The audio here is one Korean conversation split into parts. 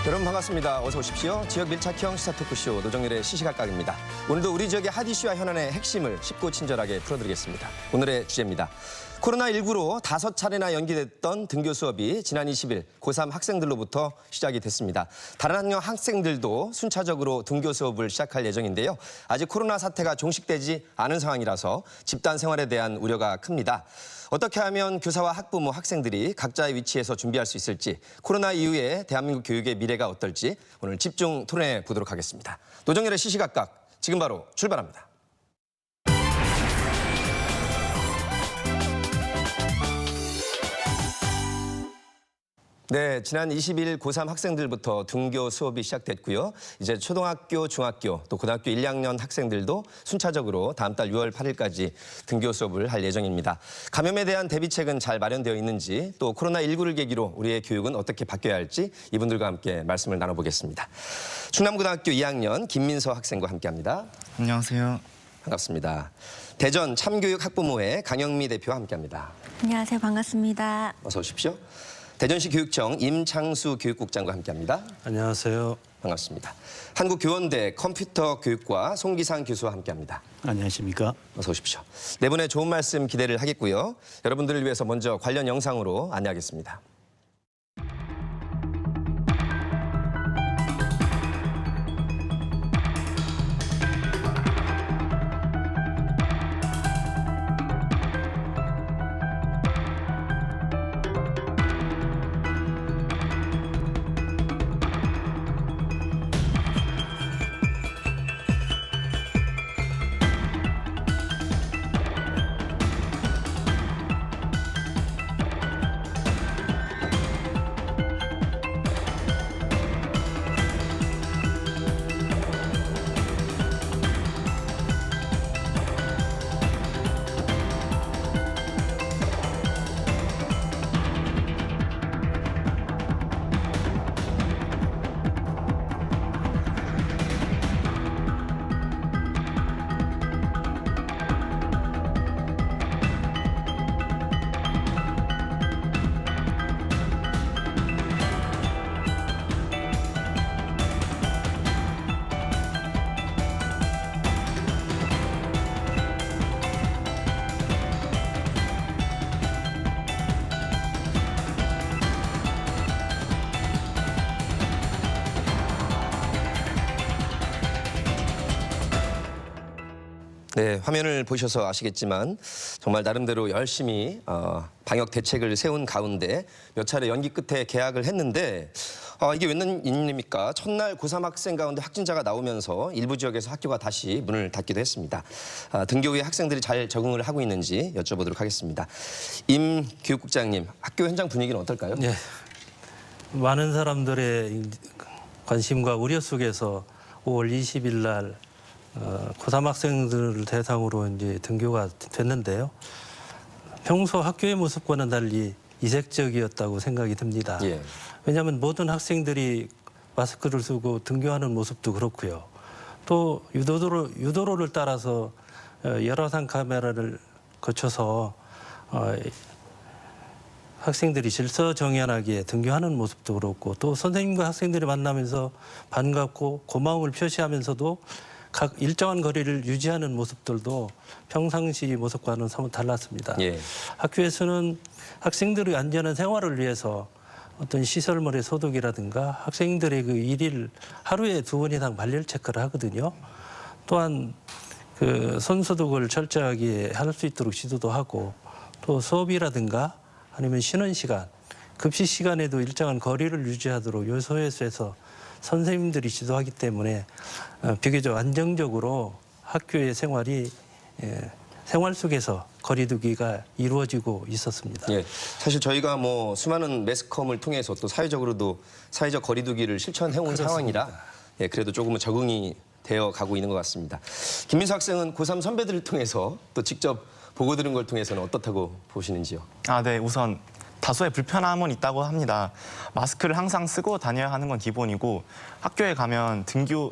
여러분 반갑습니다. 어서 오십시오. 지역 밀착형 시사 토크쇼 노정열의 시시각각입니다. 오늘도 우리 지역의 핫 이슈와 현안의 핵심을 쉽고 친절하게 풀어드리겠습니다. 오늘의 주제입니다. 코로나19로 5차례나 연기됐던 등교 수업이 지난 20일 고3 학생들로부터 시작이 됐습니다. 다른 학년 학생들도 순차적으로 등교 수업을 시작할 예정인데요. 아직 코로나 사태가 종식되지 않은 상황이라서 집단 생활에 대한 우려가 큽니다. 어떻게 하면 교사와 학부모, 학생들이 각자의 위치에서 준비할 수 있을지, 코로나 이후에 대한민국 교육의 미래가 어떨지 오늘 집중 토론해 보도록 하겠습니다. 노정열의 시시각각 지금 바로 출발합니다. 네, 지난 20일 고3 학생들부터 등교 수업이 시작됐고요. 이제 초등학교, 중학교, 또 고등학교 1, 2학년 학생들도 순차적으로 다음 달 6월 8일까지 등교 수업을 할 예정입니다. 감염에 대한 대비책은 잘 마련되어 있는지, 또 코로나19를 계기로 우리의 교육은 어떻게 바뀌어야 할지 이분들과 함께 말씀을 나눠보겠습니다. 충남고등학교 2학년 김민서 학생과 함께합니다. 안녕하세요. 반갑습니다. 대전 참교육학부모회 강영미 대표와 함께합니다. 안녕하세요. 반갑습니다. 어서 오십시오. 대전시 교육청 임창수 교육국장과 함께합니다. 안녕하세요. 반갑습니다. 한국교원대 컴퓨터교육과 송기상 교수와 함께합니다. 안녕하십니까. 어서 오십시오. 네 분의 좋은 말씀 기대를 하겠고요. 여러분들을 위해서 먼저 관련 영상으로 안내하겠습니다. 네, 화면을 보셔서 아시겠지만 정말 나름대로 열심히 방역 대책을 세운 가운데 몇 차례 연기 끝에 개학을 했는데 이게 웬일입니까? 첫날 고3 학생 가운데 확진자가 나오면서 일부 지역에서 학교가 다시 문을 닫기도 했습니다. 등교 후에 학생들이 잘 적응을 하고 있는지 여쭤보도록 하겠습니다. 임 교육국장님, 학교 현장 분위기는 어떨까요? 네, 많은 사람들의 관심과 우려 속에서 5월 20일 날 고3 학생들을 대상으로 이제 등교가 됐는데요. 평소 학교의 모습과는 달리 이색적이었다고 생각이 듭니다. 예. 왜냐하면 모든 학생들이 마스크를 쓰고 등교하는 모습도 그렇고요. 또 유도로를 따라서 열화상 카메라를 거쳐서 학생들이 질서정연하게 등교하는 모습도 그렇고, 또 선생님과 학생들이 만나면서 반갑고 고마움을 표시하면서도 각 일정한 거리를 유지하는 모습들도 평상시 모습과는 사뭇 달랐습니다. 예. 학교에서는 학생들의 안전한 생활을 위해서 어떤 시설물의 소독이라든가 학생들의 그 일일 하루에 2번 이상 발열 체크를 하거든요. 또한 그 손소독을 철저하게 할 수 있도록 지도도 하고, 또 수업이라든가 아니면 쉬는 시간, 급식 시간에도 일정한 거리를 유지하도록 요소에서 선생님들이 지도하기 때문에 비교적 안정적으로 학교의 생활이 생활 속에서 거리두기가 이루어지고 있었습니다. 예, 사실 저희가 수많은 매스컴을 통해서 또 사회적으로도 사회적 거리두기를 실천해온 상황이라 그래도 조금은 적응이 되어 가고 있는 것 같습니다. 김민수 학생은 고3 선배들을 통해서 또 직접 보고 들은 걸 통해서는 어떻다고 보시는지요? 네, 우선 다소의 불편함은 있다고 합니다. 마스크를 항상 쓰고 다녀야 하는 건 기본이고, 학교에 가면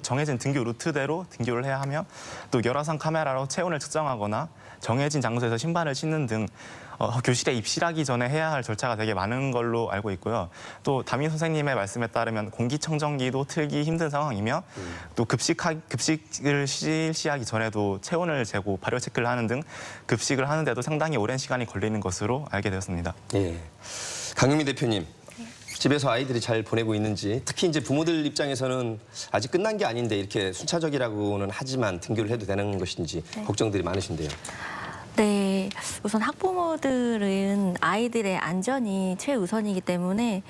정해진 등교 루트대로 등교를 해야 하며, 또 열화상 카메라로 체온을 측정하거나 정해진 장소에서 신발을 신는 등 교실에 입실하기 전에 해야 할 절차가 되게 많은 걸로 알고 있고요. 또 담임 선생님의 말씀에 따르면 공기청정기도 틀기 힘든 상황이며 또 급식을 실시하기 전에도 체온을 재고 발열 체크를 하는 등 급식을 하는데도 상당히 오랜 시간이 걸리는 것으로 알게 되었습니다. 예. 강유미 대표님. 집에서 아이들이 잘 보내고 있는지, 특히 이제 부모들 입장에서는 아직 끝난 게 아닌데 이렇게 순차적이라고는 하지만 등교를 해도 되는 것인지 걱정들이 많으신데요. 네, 우선 학부모들은 아이들의 안전이 최우선이기 때문에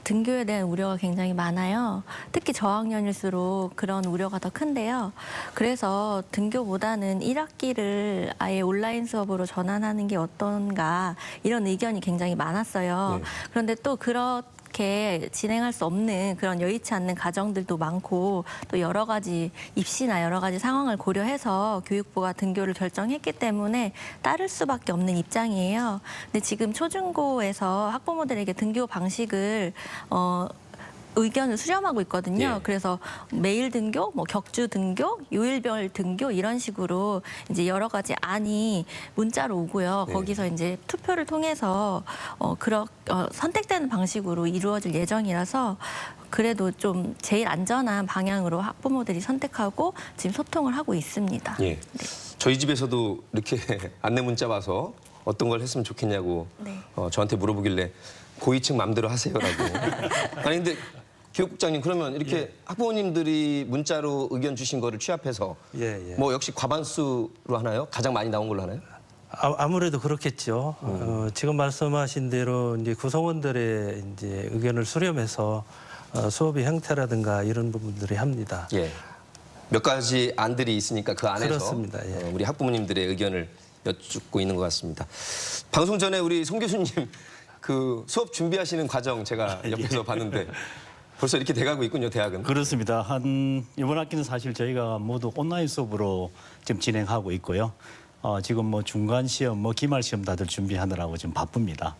등교에 대한 우려가 굉장히 많아요. 특히 저학년일수록 그런 우려가 더 큰데요. 그래서 등교보다는 1학기를 아예 온라인 수업으로 전환하는 게 어떤가 이런 의견이 굉장히 많았어요. 네. 그런데 또 그렇게 진행할 수 없는 그런 여의치 않는 가정들도 많고 또 여러 가지 입시나 여러 가지 상황을 고려해서 교육부가 등교를 결정했기 때문에 따를 수밖에 없는 입장이에요. 근데 지금 초중고에서 학부모들에게 등교 방식을 의견을 수렴하고 있거든요. 예. 그래서 매일 등교, 뭐 격주 등교, 요일별 등교 이런 식으로 이제 여러 가지 안이 문자로 오고요. 네. 거기서 이제 투표를 통해서 선택되는 방식으로 이루어질 예정이라서 그래도 좀 제일 안전한 방향으로 학부모들이 선택하고 지금 소통을 하고 있습니다. 예. 저희 집에서도 이렇게 안내 문자 와서 어떤 걸 했으면 좋겠냐고 네. 저한테 물어보길래 고위층 맘대로 하세요라고. 아니 근데 교육국장님 그러면 이렇게 학부모님들이 문자로 의견 주신 거를 취합해서 예. 뭐 역시 과반수로 하나요? 가장 많이 나온 걸로 하나요? 아무래도 그렇겠죠. 지금 말씀하신 대로 이제 구성원들의 이제 의견을 수렴해서 수업의 형태라든가 이런 부분들이 합니다. 예. 몇 가지 안들이 있으니까 그 안에서 그렇습니다. 예. 우리 학부모님들의 의견을 여쭙고 있는 것 같습니다. 방송 전에 우리 송 교수님 그 수업 준비하시는 과정 제가 옆에서 봤는데 벌써 이렇게 돼가고 있군요, 대학은. 그렇습니다. 이번 학기는 사실 저희가 모두 온라인 수업으로 지금 진행하고 있고요. 지금 뭐 중간 시험, 뭐 기말 시험 다들 준비하느라고 지금 바쁩니다.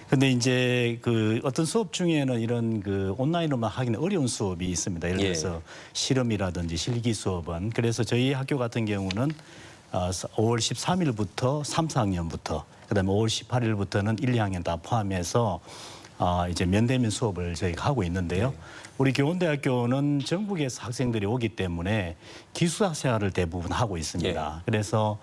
근데 이제 그 어떤 수업 중에는 이런 그 온라인으로만 하기는 어려운 수업이 있습니다. 예를 들어서 실험이라든지 실기 수업은. 그래서 저희 학교 같은 경우는 5월 13일부터 3, 4학년부터 그다음에 5월 18일부터는 1, 2학년 다 포함해서 이제 면대면 수업을 저희가 하고 있는데요. 우리 교원대학교는 전국에서 학생들이 오기 때문에 기숙사 생활을 대부분 하고 있습니다. 그래서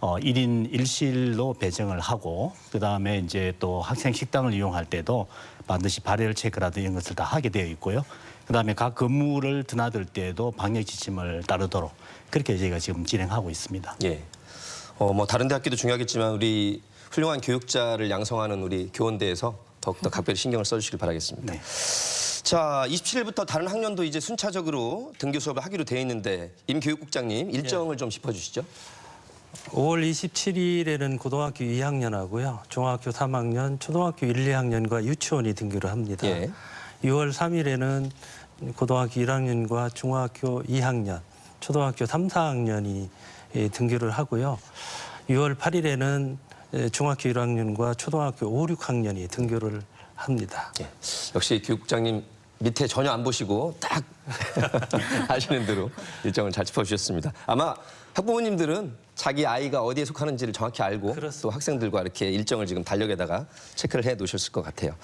1인 1실로 배정을 하고 그다음에 이제 또 학생 식당을 이용할 때도 반드시 발열 체크라든지 이런 것을 다 하게 되어 있고요. 그다음에 각 건물을 드나들 때에도 방역 지침을 따르도록 그렇게 저희가 지금 진행하고 있습니다. 예. 뭐 다른 대학교도 중요하겠지만 우리 훌륭한 교육자를 양성하는 우리 교원대에서 더욱더 각별히 신경을 써주시길 바라겠습니다. 네. 자, 27일부터 다른 학년도 이제 순차적으로 등교 수업을 하기로 돼 있는데 임 교육국장님 일정을 좀 짚어주시죠. 5월 27일에는 고등학교 2학년하고요. 중학교 3학년, 초등학교 1, 2학년과 유치원이 등교를 합니다. 예. 6월 3일에는 고등학교 1학년과 중학교 2학년, 초등학교 3, 4학년이 등교를 하고요. 6월 8일에는 중학교 1학년과 초등학교 5, 6학년이 등교를 합니다. 예. 역시 교육국장님 밑에 전혀 안 보시고 딱 하시는 대로 일정을 잘 짚어주셨습니다. 아마 학부모님들은 자기 아이가 어디에 속하는지를 정확히 알고 그렇습니다. 또 학생들과 이렇게 일정을 지금 달력에다가 체크를 해 놓으셨을 것 같아요.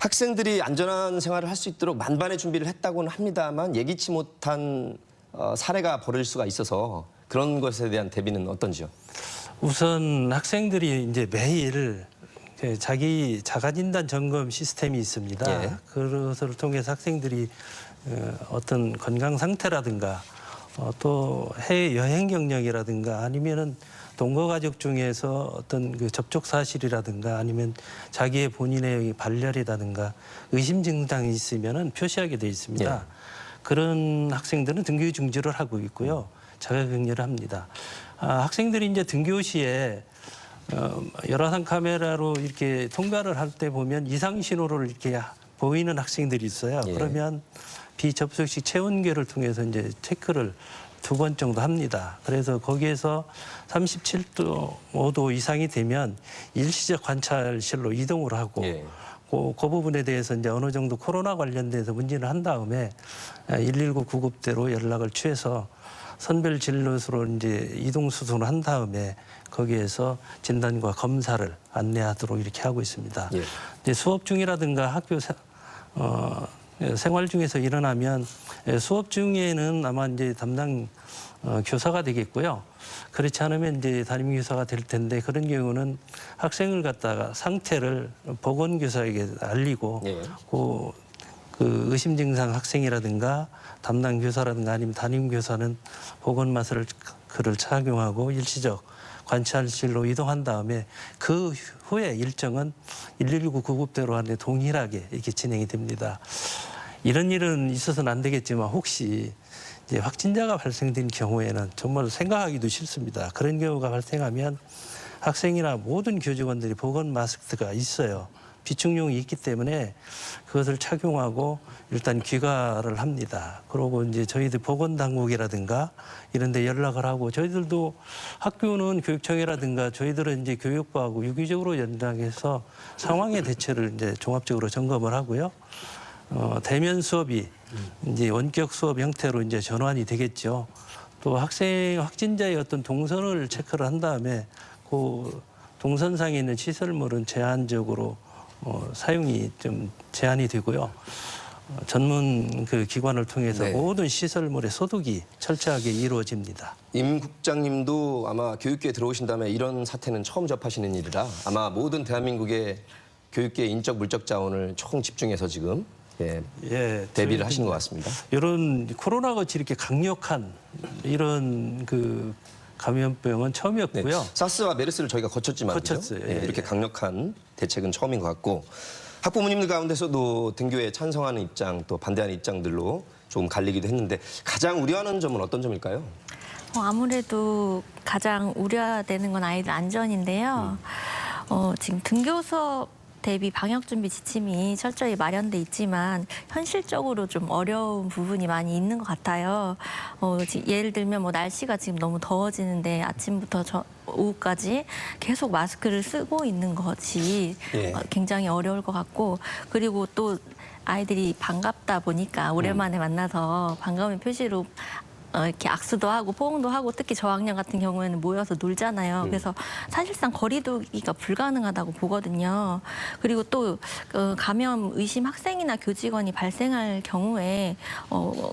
학생들이 안전한 생활을 할 수 있도록 만반의 준비를 했다고는 합니다만 예기치 못한 사례가 벌어질 수가 있어서 그런 것에 대한 대비는 어떤지요? 우선 학생들이 이제 매일 자기 자가진단 점검 시스템이 있습니다. 예. 그것을 통해서 학생들이 어떤 건강 상태라든가 또 해외 여행 경력이라든가 아니면은 동거 가족 중에서 어떤 그 접촉 사실이라든가 아니면 자기의 본인의 발열이라든가 의심 증상이 있으면은 표시하게 돼 있습니다. 예. 그런 학생들은 등교 중지를 하고 있고요. 자가격리를 합니다. 학생들이 이제 등교 시에 열화상 카메라로 이렇게 통과를 할 때 보면 이상 신호를 이렇게 보이는 학생들이 있어요. 예. 그러면 비접촉식 체온계를 통해서 이제 체크를 2번 정도 합니다. 그래서 거기에서 37도, 5도 이상이 되면 일시적 관찰실로 이동을 하고 예. 그 부분에 대해서 이제 어느 정도 코로나 관련돼서 문제를 한 다음에 119 구급대로 연락을 취해서 선별 진료소로 이제 이동 수송을 한 다음에 거기에서 진단과 검사를 안내하도록 이렇게 하고 있습니다. 예. 이제 수업 중이라든가 학교 생활 중에서 일어나면 수업 중에는 아마 이제 담당 교사가 되겠고요. 그렇지 않으면 이제 담임 교사가 될 텐데 그런 경우는 학생을 갖다가 상태를 보건교사에게 알리고 예. 그 의심 증상 학생이라든가 담당 교사라든가 아니면 담임 교사는 보건 마스크를 착용하고 일시적 관찰실로 이동한 다음에 그 후에 일정은 119 구급대로 하는데 동일하게 이렇게 진행이 됩니다. 이런 일은 있어서는 안 되겠지만 혹시 이제 확진자가 발생된 경우에는 정말 생각하기도 싫습니다. 그런 경우가 발생하면 학생이나 모든 교직원들이 보건 마스크가 있어요. 비축용이 있기 때문에 그것을 착용하고 일단 귀가를 합니다. 그러고 이제 저희들 보건당국이라든가 이런 데 연락을 하고 저희들도 학교는 교육청이라든가 저희들은 이제 교육부하고 유기적으로 연락해서 상황의 대처를 이제 종합적으로 점검을 하고요. 대면 수업이 이제 원격 수업 형태로 이제 전환이 되겠죠. 또 확진자의 어떤 동선을 체크를 한 다음에 그 동선상에 있는 시설물은 제한적으로 사용이 좀 제한이 되고요. 전문 그 기관을 통해서 네. 모든 시설물의 소독이 철저하게 이루어집니다. 임 국장님도 아마 교육계에 들어오신 다음에 이런 사태는 처음 접하시는 일이라 아마 모든 대한민국의 교육계 인적 물적 자원을 총 집중해서 지금 대비를 하신 것 같습니다. 이런 코로나 같이 이렇게 강력한 이런 그 감염병은 처음이었고요. 사스와 메르스를 저희가 거쳤지만 거쳤어요. 예, 이렇게 강력한 대책은 처음인 것 같고 학부모님들 가운데서도 등교에 찬성하는 입장 또 반대하는 입장들로 조금 갈리기도 했는데 가장 우려하는 점은 어떤 점일까요? 아무래도 가장 우려되는 건 아이들 안전인데요. 지금 등교 수업 대비 방역 준비 지침이 철저히 마련돼 있지만 현실적으로 좀 어려운 부분이 많이 있는 것 같아요. 예를 들면 뭐 날씨가 지금 너무 더워지는데 아침부터 오후까지 계속 마스크를 쓰고 있는 것이 예. 굉장히 어려울 것 같고 그리고 또 아이들이 반갑다 보니까 오랜만에 만나서 반가움의 표시로 이렇게 악수도 하고 포옹도 하고 특히 저학년 같은 경우에는 모여서 놀잖아요. 그래서 사실상 거리두기가 불가능하다고 보거든요. 그리고 또 감염 의심 학생이나 교직원이 발생할 경우에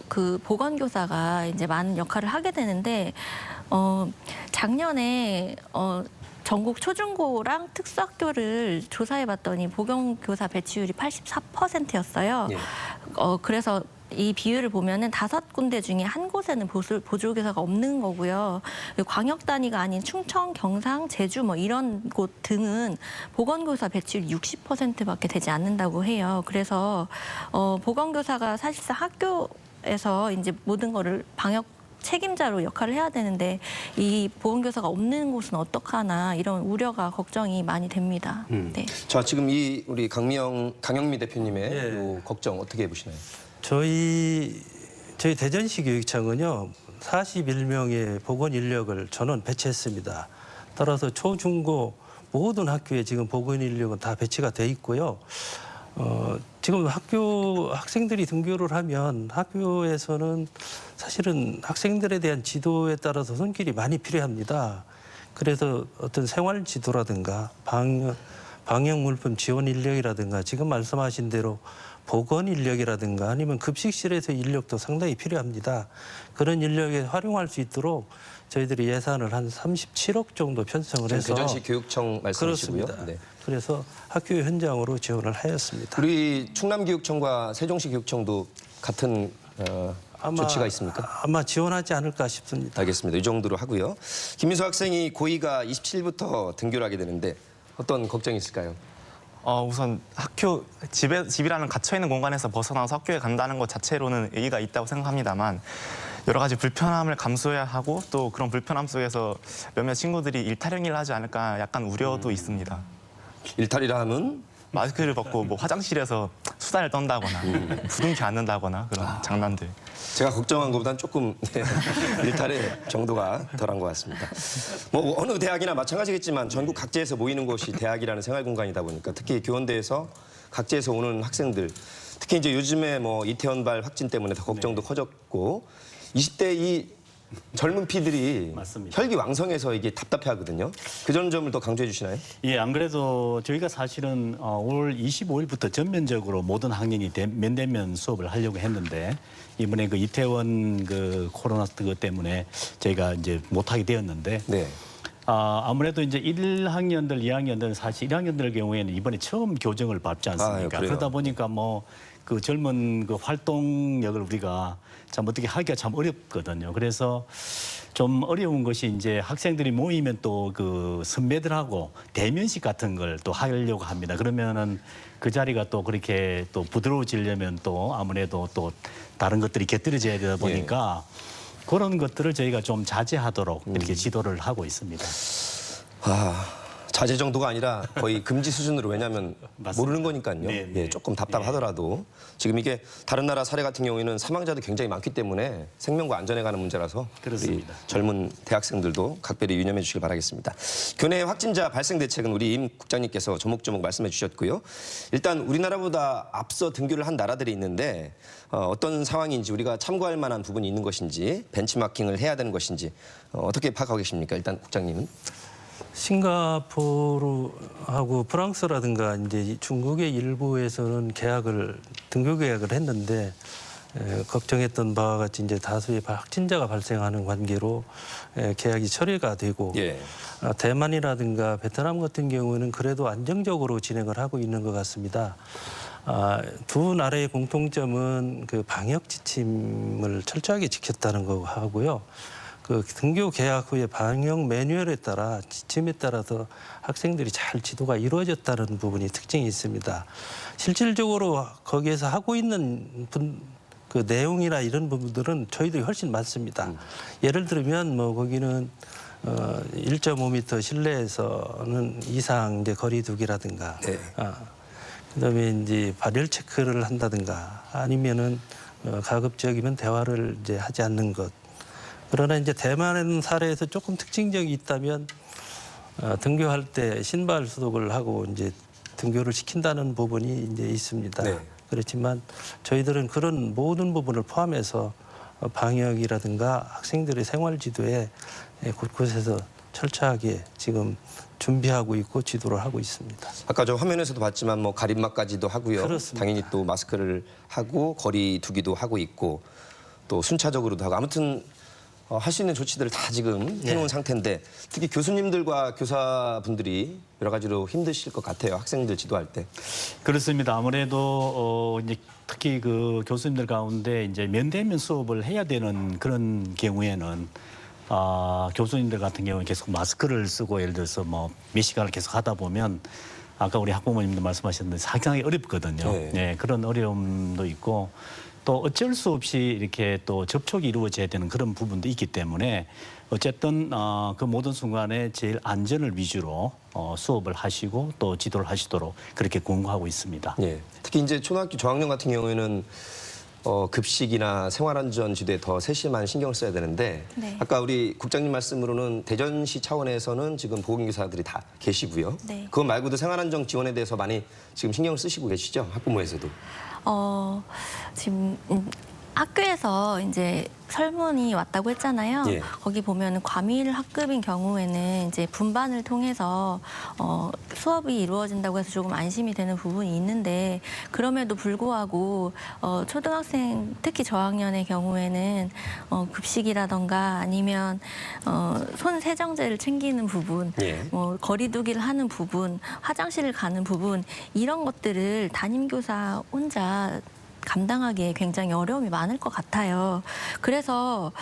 그 보건교사가 이제 많은 역할을 하게 되는데 작년에 전국 초중고랑 특수학교를 조사해봤더니 보건교사 배치율이 84%였어요. 예. 그래서 이 비율을 보면은 5군데 중에 한 곳에는 보조교사가 없는 거고요. 광역 단위가 아닌 충청, 경상, 제주 뭐 이런 곳 등은 보건교사 배치율 60%밖에 되지 않는다고 해요. 그래서 보건교사가 사실상 학교에서 이제 모든 거를 방역 책임자로 역할을 해야 되는데 이 보건교사가 없는 곳은 어떡하나 이런 우려가 걱정이 많이 됩니다. 네. 자 지금 이 우리 강영미 대표님의 예. 요 걱정 어떻게 보시나요? 저희 대전시 교육청은요 41명의 보건 인력을 전원 배치했습니다. 따라서 초중고 모든 학교에 지금 보건 인력은 다 배치가 돼 있고요. 지금 학생들이 등교를 하면 학교에서는 사실은 학생들에 대한 지도에 따라서 손길이 많이 필요합니다. 그래서 어떤 생활 지도라든가 방역 물품 지원 인력이라든가 지금 말씀하신 대로 보건 인력이라든가 아니면 급식실에서 인력도 상당히 필요합니다. 그런 인력에 활용할 수 있도록 저희들이 예산을 한 37억 정도 편성을 해서 대전시 교육청 말씀이시고요. 그렇습니다. 네. 그래서 학교 현장으로 지원을 하였습니다. 우리 충남교육청과 세종시교육청도 같은 조치가 있습니까? 아마 지원하지 않을까 싶습니다. 알겠습니다. 이 정도로 하고요. 김민수 학생이 고2가 27일부터 등교를 하게 되는데 어떤 걱정이 있을까요? 우선 집이라는 갇혀있는 공간에서 벗어나서 학교에 간다는 것 자체로는 의의가 있다고 생각합니다만 여러 가지 불편함을 감수해야 하고 또 그런 불편함 속에서 몇몇 친구들이 일타령일을 하지 않을까 약간 우려도 있습니다. 일탈이라 하면 마스크를 벗고 뭐 화장실에서 수다를 떤다거나 부둥켜 앉는다거나 그런 장난들. 제가 걱정한 것보다는 조금 일탈의 정도가 덜한 것 같습니다. 뭐 어느 대학이나 마찬가지겠지만 전국 각지에서 모이는 곳이 대학이라는 생활 공간이다 보니까 특히 교원대에서 각지에서 오는 학생들, 특히 이제 요즘에 뭐 이태원발 확진 때문에 더 걱정도 커졌고 20대 이 젊은 피들이 맞습니다. 혈기왕성해서 이게 답답해하거든요. 그런 점을 더 강조해 주시나요? 예, 안 그래도 저희가 사실은 올 25일부터 전면적으로 모든 학년이 면대면 수업을 하려고 했는데 이번에 그 이태원 그 코로나 그것 때문에 저희가 이제 못하게 되었는데 네. 아무래도 이제 1학년들, 2학년들은 사실 1학년들 경우에는 이번에 처음 교정을 밟지 않습니까? 그래요? 그러다 보니까 뭐 그 젊은 그 활동력을 우리가 참 어떻게 하기가 참 어렵거든요. 그래서 좀 어려운 것이 이제 학생들이 모이면 또 그 선배들하고 대면식 같은 걸 또 하려고 합니다. 그러면은 그 자리가 또 그렇게 또 부드러워지려면 또 아무래도 또 다른 것들이 곁들여져야 되다 보니까 그런 것들을 저희가 좀 자제하도록 이렇게 지도를 하고 있습니다. 자제 정도가 아니라 거의 금지 수준으로, 왜냐하면 맞습니다. 모르는 거니까요. 네, 네. 예, 조금 답답하더라도 지금 이게 다른 나라 사례 같은 경우에는 사망자도 굉장히 많기 때문에 생명과 안전에 관한 문제라서 그렇습니다. 우리 젊은 대학생들도 각별히 유념해 주시길 바라겠습니다. 교내 확진자 발생 대책은 우리 임 국장님께서 조목조목 말씀해 주셨고요. 일단 우리나라보다 앞서 등교를 한 나라들이 있는데 어떤 상황인지, 우리가 참고할 만한 부분이 있는 것인지, 벤치마킹을 해야 되는 것인지 어떻게 파악하고 계십니까? 일단 국장님은. 싱가포르하고 프랑스라든가 이제 중국의 일부에서는 등교 계약을 했는데 걱정했던 바와 같이 이제 다수의 확진자가 발생하는 관계로 계약이 처리가 되고 예. 대만이라든가 베트남 같은 경우는 그래도 안정적으로 진행을 하고 있는 것 같습니다. 두 나라의 공통점은 그 방역 지침을 철저하게 지켰다는 거 하고요. 그 등교 개학 후에 방역 매뉴얼에 따라 지침에 따라서 학생들이 잘 지도가 이루어졌다는 부분이 특징이 있습니다. 실질적으로 거기에서 하고 있는 그 내용이나 이런 부분들은 저희들이 훨씬 많습니다. 예를 들면 뭐 거기는 1.5m 실내에서는 이상 이제 거리두기라든가, 네. 그다음에 이제 발열 체크를 한다든가, 아니면은 가급적이면 대화를 이제 하지 않는 것. 그러나 이제 대만 사례에서 조금 특징적이 있다면 등교할 때 신발 소독을 하고 이제 등교를 시킨다는 부분이 이제 있습니다. 네. 그렇지만 저희들은 그런 모든 부분을 포함해서 방역이라든가 학생들의 생활 지도에 곳곳에서 철저하게 지금 준비하고 있고 지도를 하고 있습니다. 아까 저 화면에서도 봤지만 뭐 가림막까지도 하고요. 그렇습니다. 당연히 또 마스크를 하고 거리 두기도 하고 있고 또 순차적으로도 하고, 아무튼 할 수 있는 조치들을 다 지금 해놓은 상태인데, 특히 교수님들과 교사분들이 여러 가지로 힘드실 것 같아요. 학생들 지도할 때. 그렇습니다. 아무래도 이제 특히 그 교수님들 가운데 이제 면대면 수업을 해야 되는 그런 경우에는 교수님들 같은 경우는 계속 마스크를 쓰고 예를 들어서 뭐 몇 시간을 계속 하다 보면 아까 우리 학부모님도 말씀하셨는데 상당히 어렵거든요. 네. 네, 그런 어려움도 있고 또 어쩔 수 없이 이렇게 또 접촉이 이루어져야 되는 그런 부분도 있기 때문에 어쨌든 그 모든 순간에 제일 안전을 위주로 수업을 하시고 또 지도를 하시도록 그렇게 권고하고 있습니다. 예. 특히 이제 초등학교 저학년 같은 경우에는 급식이나 생활안전 지도에 더 세심한 신경을 써야 되는데, 네. 아까 우리 국장님 말씀으로는 대전시 차원에서는 지금 보건교사들이 다 계시고요. 네. 그것 말고도 생활안전 지원에 대해서 많이 지금 신경을 쓰시고 계시죠? 학부모에서도. 지금 학교에서 이제 설문이 왔다고 했잖아요. 예. 거기 보면 과밀 학급인 경우에는 이제 분반을 통해서 수업이 이루어진다고 해서 조금 안심이 되는 부분이 있는데, 그럼에도 불구하고 초등학생 특히 저학년의 경우에는 급식이라던가 아니면 손 세정제를 챙기는 부분, 예. 거리두기를 하는 부분, 화장실을 가는 부분, 이런 것들을 담임교사 혼자 감당하기에 굉장히 어려움이 많을 것 같아요. 그래서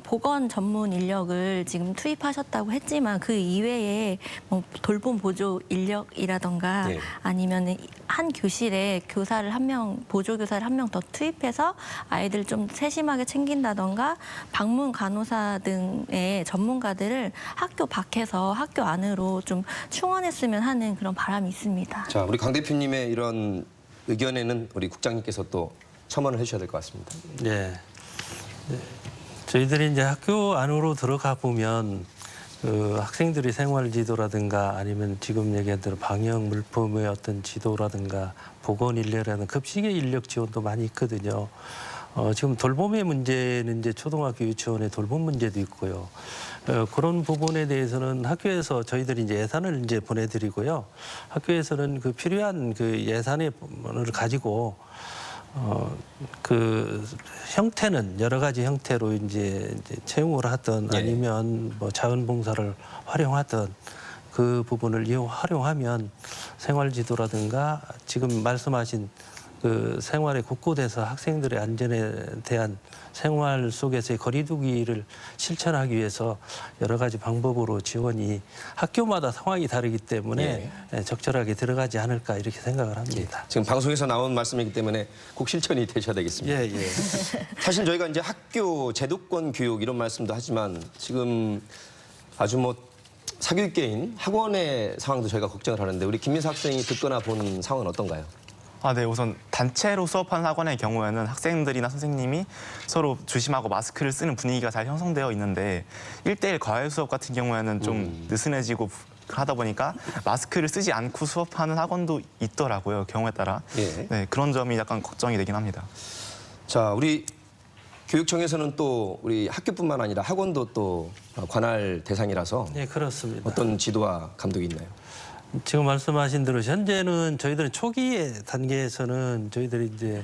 보건 전문 인력을 지금 투입하셨다고 했지만 그 이외에 뭐 돌봄 보조 인력이라던가 네. 아니면 한 교실에 교사를 한 명, 보조 교사를 한 명 더 투입해서 아이들 좀 세심하게 챙긴다던가, 방문 간호사 등의 전문가들을 학교 밖에서 학교 안으로 좀 충원했으면 하는 그런 바람이 있습니다. 자, 우리 강 대표님의 이런 의견에는 우리 국장님께서 또 첨언을 해주셔야 될 것 같습니다. 네. 저희들이 이제 학교 안으로 들어가 보면 그 학생들의 생활 지도라든가 아니면 지금 얘기한 대로 방역 물품의 어떤 지도라든가 보건 인력이라든가 급식의 인력 지원도 많이 있거든요. 지금 돌봄의 문제는 이제 초등학교 유치원의 돌봄 문제도 있고요. 그런 부분에 대해서는 학교에서 저희들이 이제 예산을 이제 보내드리고요. 학교에서는 그 필요한 그 예산을 가지고 그 형태는 여러 가지 형태로 이제 채용을 하든 아니면 뭐 자원봉사를 활용하든 그 부분을 활용하면 생활지도라든가 지금 말씀하신 그 생활에 곳곳에서 학생들의 안전에 대한 생활 속에서의 거리두기를 실천하기 위해서 여러 가지 방법으로 지원이 학교마다 상황이 다르기 때문에 적절하게 들어가지 않을까 이렇게 생각을 합니다. 지금 방송에서 나온 말씀이기 때문에 꼭 실천이 되셔야 되겠습니다. 사실 저희가 이제 학교 제도권 교육 이런 말씀도 하지만 지금 아주 뭐 사교육계인 학원의 상황도 저희가 걱정을 하는데 우리 김민수 학생이 듣거나 본 상황은 어떤가요? 네. 우선 단체로 수업하는 학원의 경우에는 학생들이나 선생님이 서로 조심하고 마스크를 쓰는 분위기가 잘 형성되어 있는데 1:1 과외 수업 같은 경우에는 좀 느슨해지고 하다 보니까 마스크를 쓰지 않고 수업하는 학원도 있더라고요. 경우에 따라. 네, 그런 점이 약간 걱정이 되긴 합니다. 자, 우리 교육청에서는 또 우리 학교뿐만 아니라 학원도 또 관할 대상이라서 네, 그렇습니다. 어떤 지도와 감독이 있나요? 지금 말씀하신 대로 현재는 저희들은 초기의 단계에서는 저희들이 이제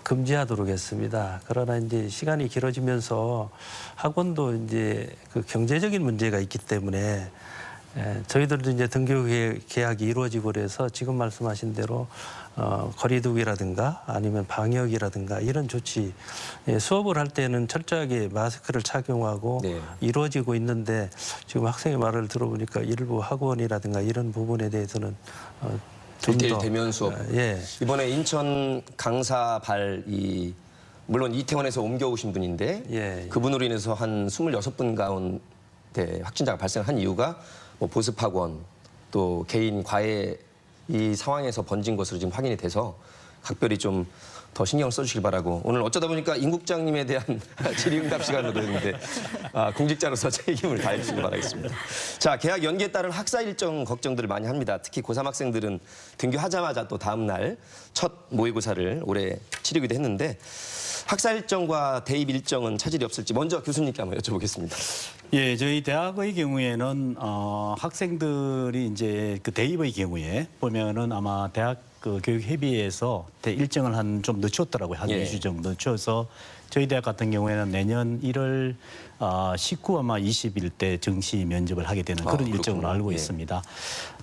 금지하도록 했습니다. 그러나 이제 시간이 길어지면서 학원도 이제 그 경제적인 문제가 있기 때문에 저희들도 이제 등교 계약이 이루어지고 그래서 지금 말씀하신 대로 거리두기라든가 아니면 방역이라든가 이런 조치 수업을 할 때는 철저하게 마스크를 착용하고 이루어지고 있는데 지금 학생의 말을 들어보니까 일부 학원이라든가 이런 부분에 대해서는 좀 1:1 대면 수업. 이번에 인천 강사발 물론 이태원에서 옮겨오신 분인데 그분으로 인해서 한 26분 가운데 확진자가 발생한 이유가 뭐 보습학원 또 개인 과외 이 상황에서 번진 것으로 지금 확인이 돼서 각별히 좀 더 신경을 써주시길 바라고 오늘 어쩌다 보니까 임 국장님에 대한 질의응답 시간으로 됐는데 공직자로서 책임을 다해 주시길 바라겠습니다. 자, 개학 연기에 따른 학사 일정 걱정들을 많이 합니다. 특히 고3 학생들은 등교하자마자 또 다음 날 첫 모의고사를 올해 치르기도 했는데 학사 일정과 대입 일정은 차질이 없을지 먼저 교수님께 한번 여쭤보겠습니다. 예, 저희 대학의 경우에는 학생들이 이제 그 대입의 경우에 보면은 아마 대학 그 교육협의회에서 일정을 한 좀 늦췄더라고요. 한 2주 정도 늦춰서 저희 대학 같은 경우에는 내년 1월 19 아마 20일 때 정시 면접을 하게 되는 그런 일정으로 알고 있습니다.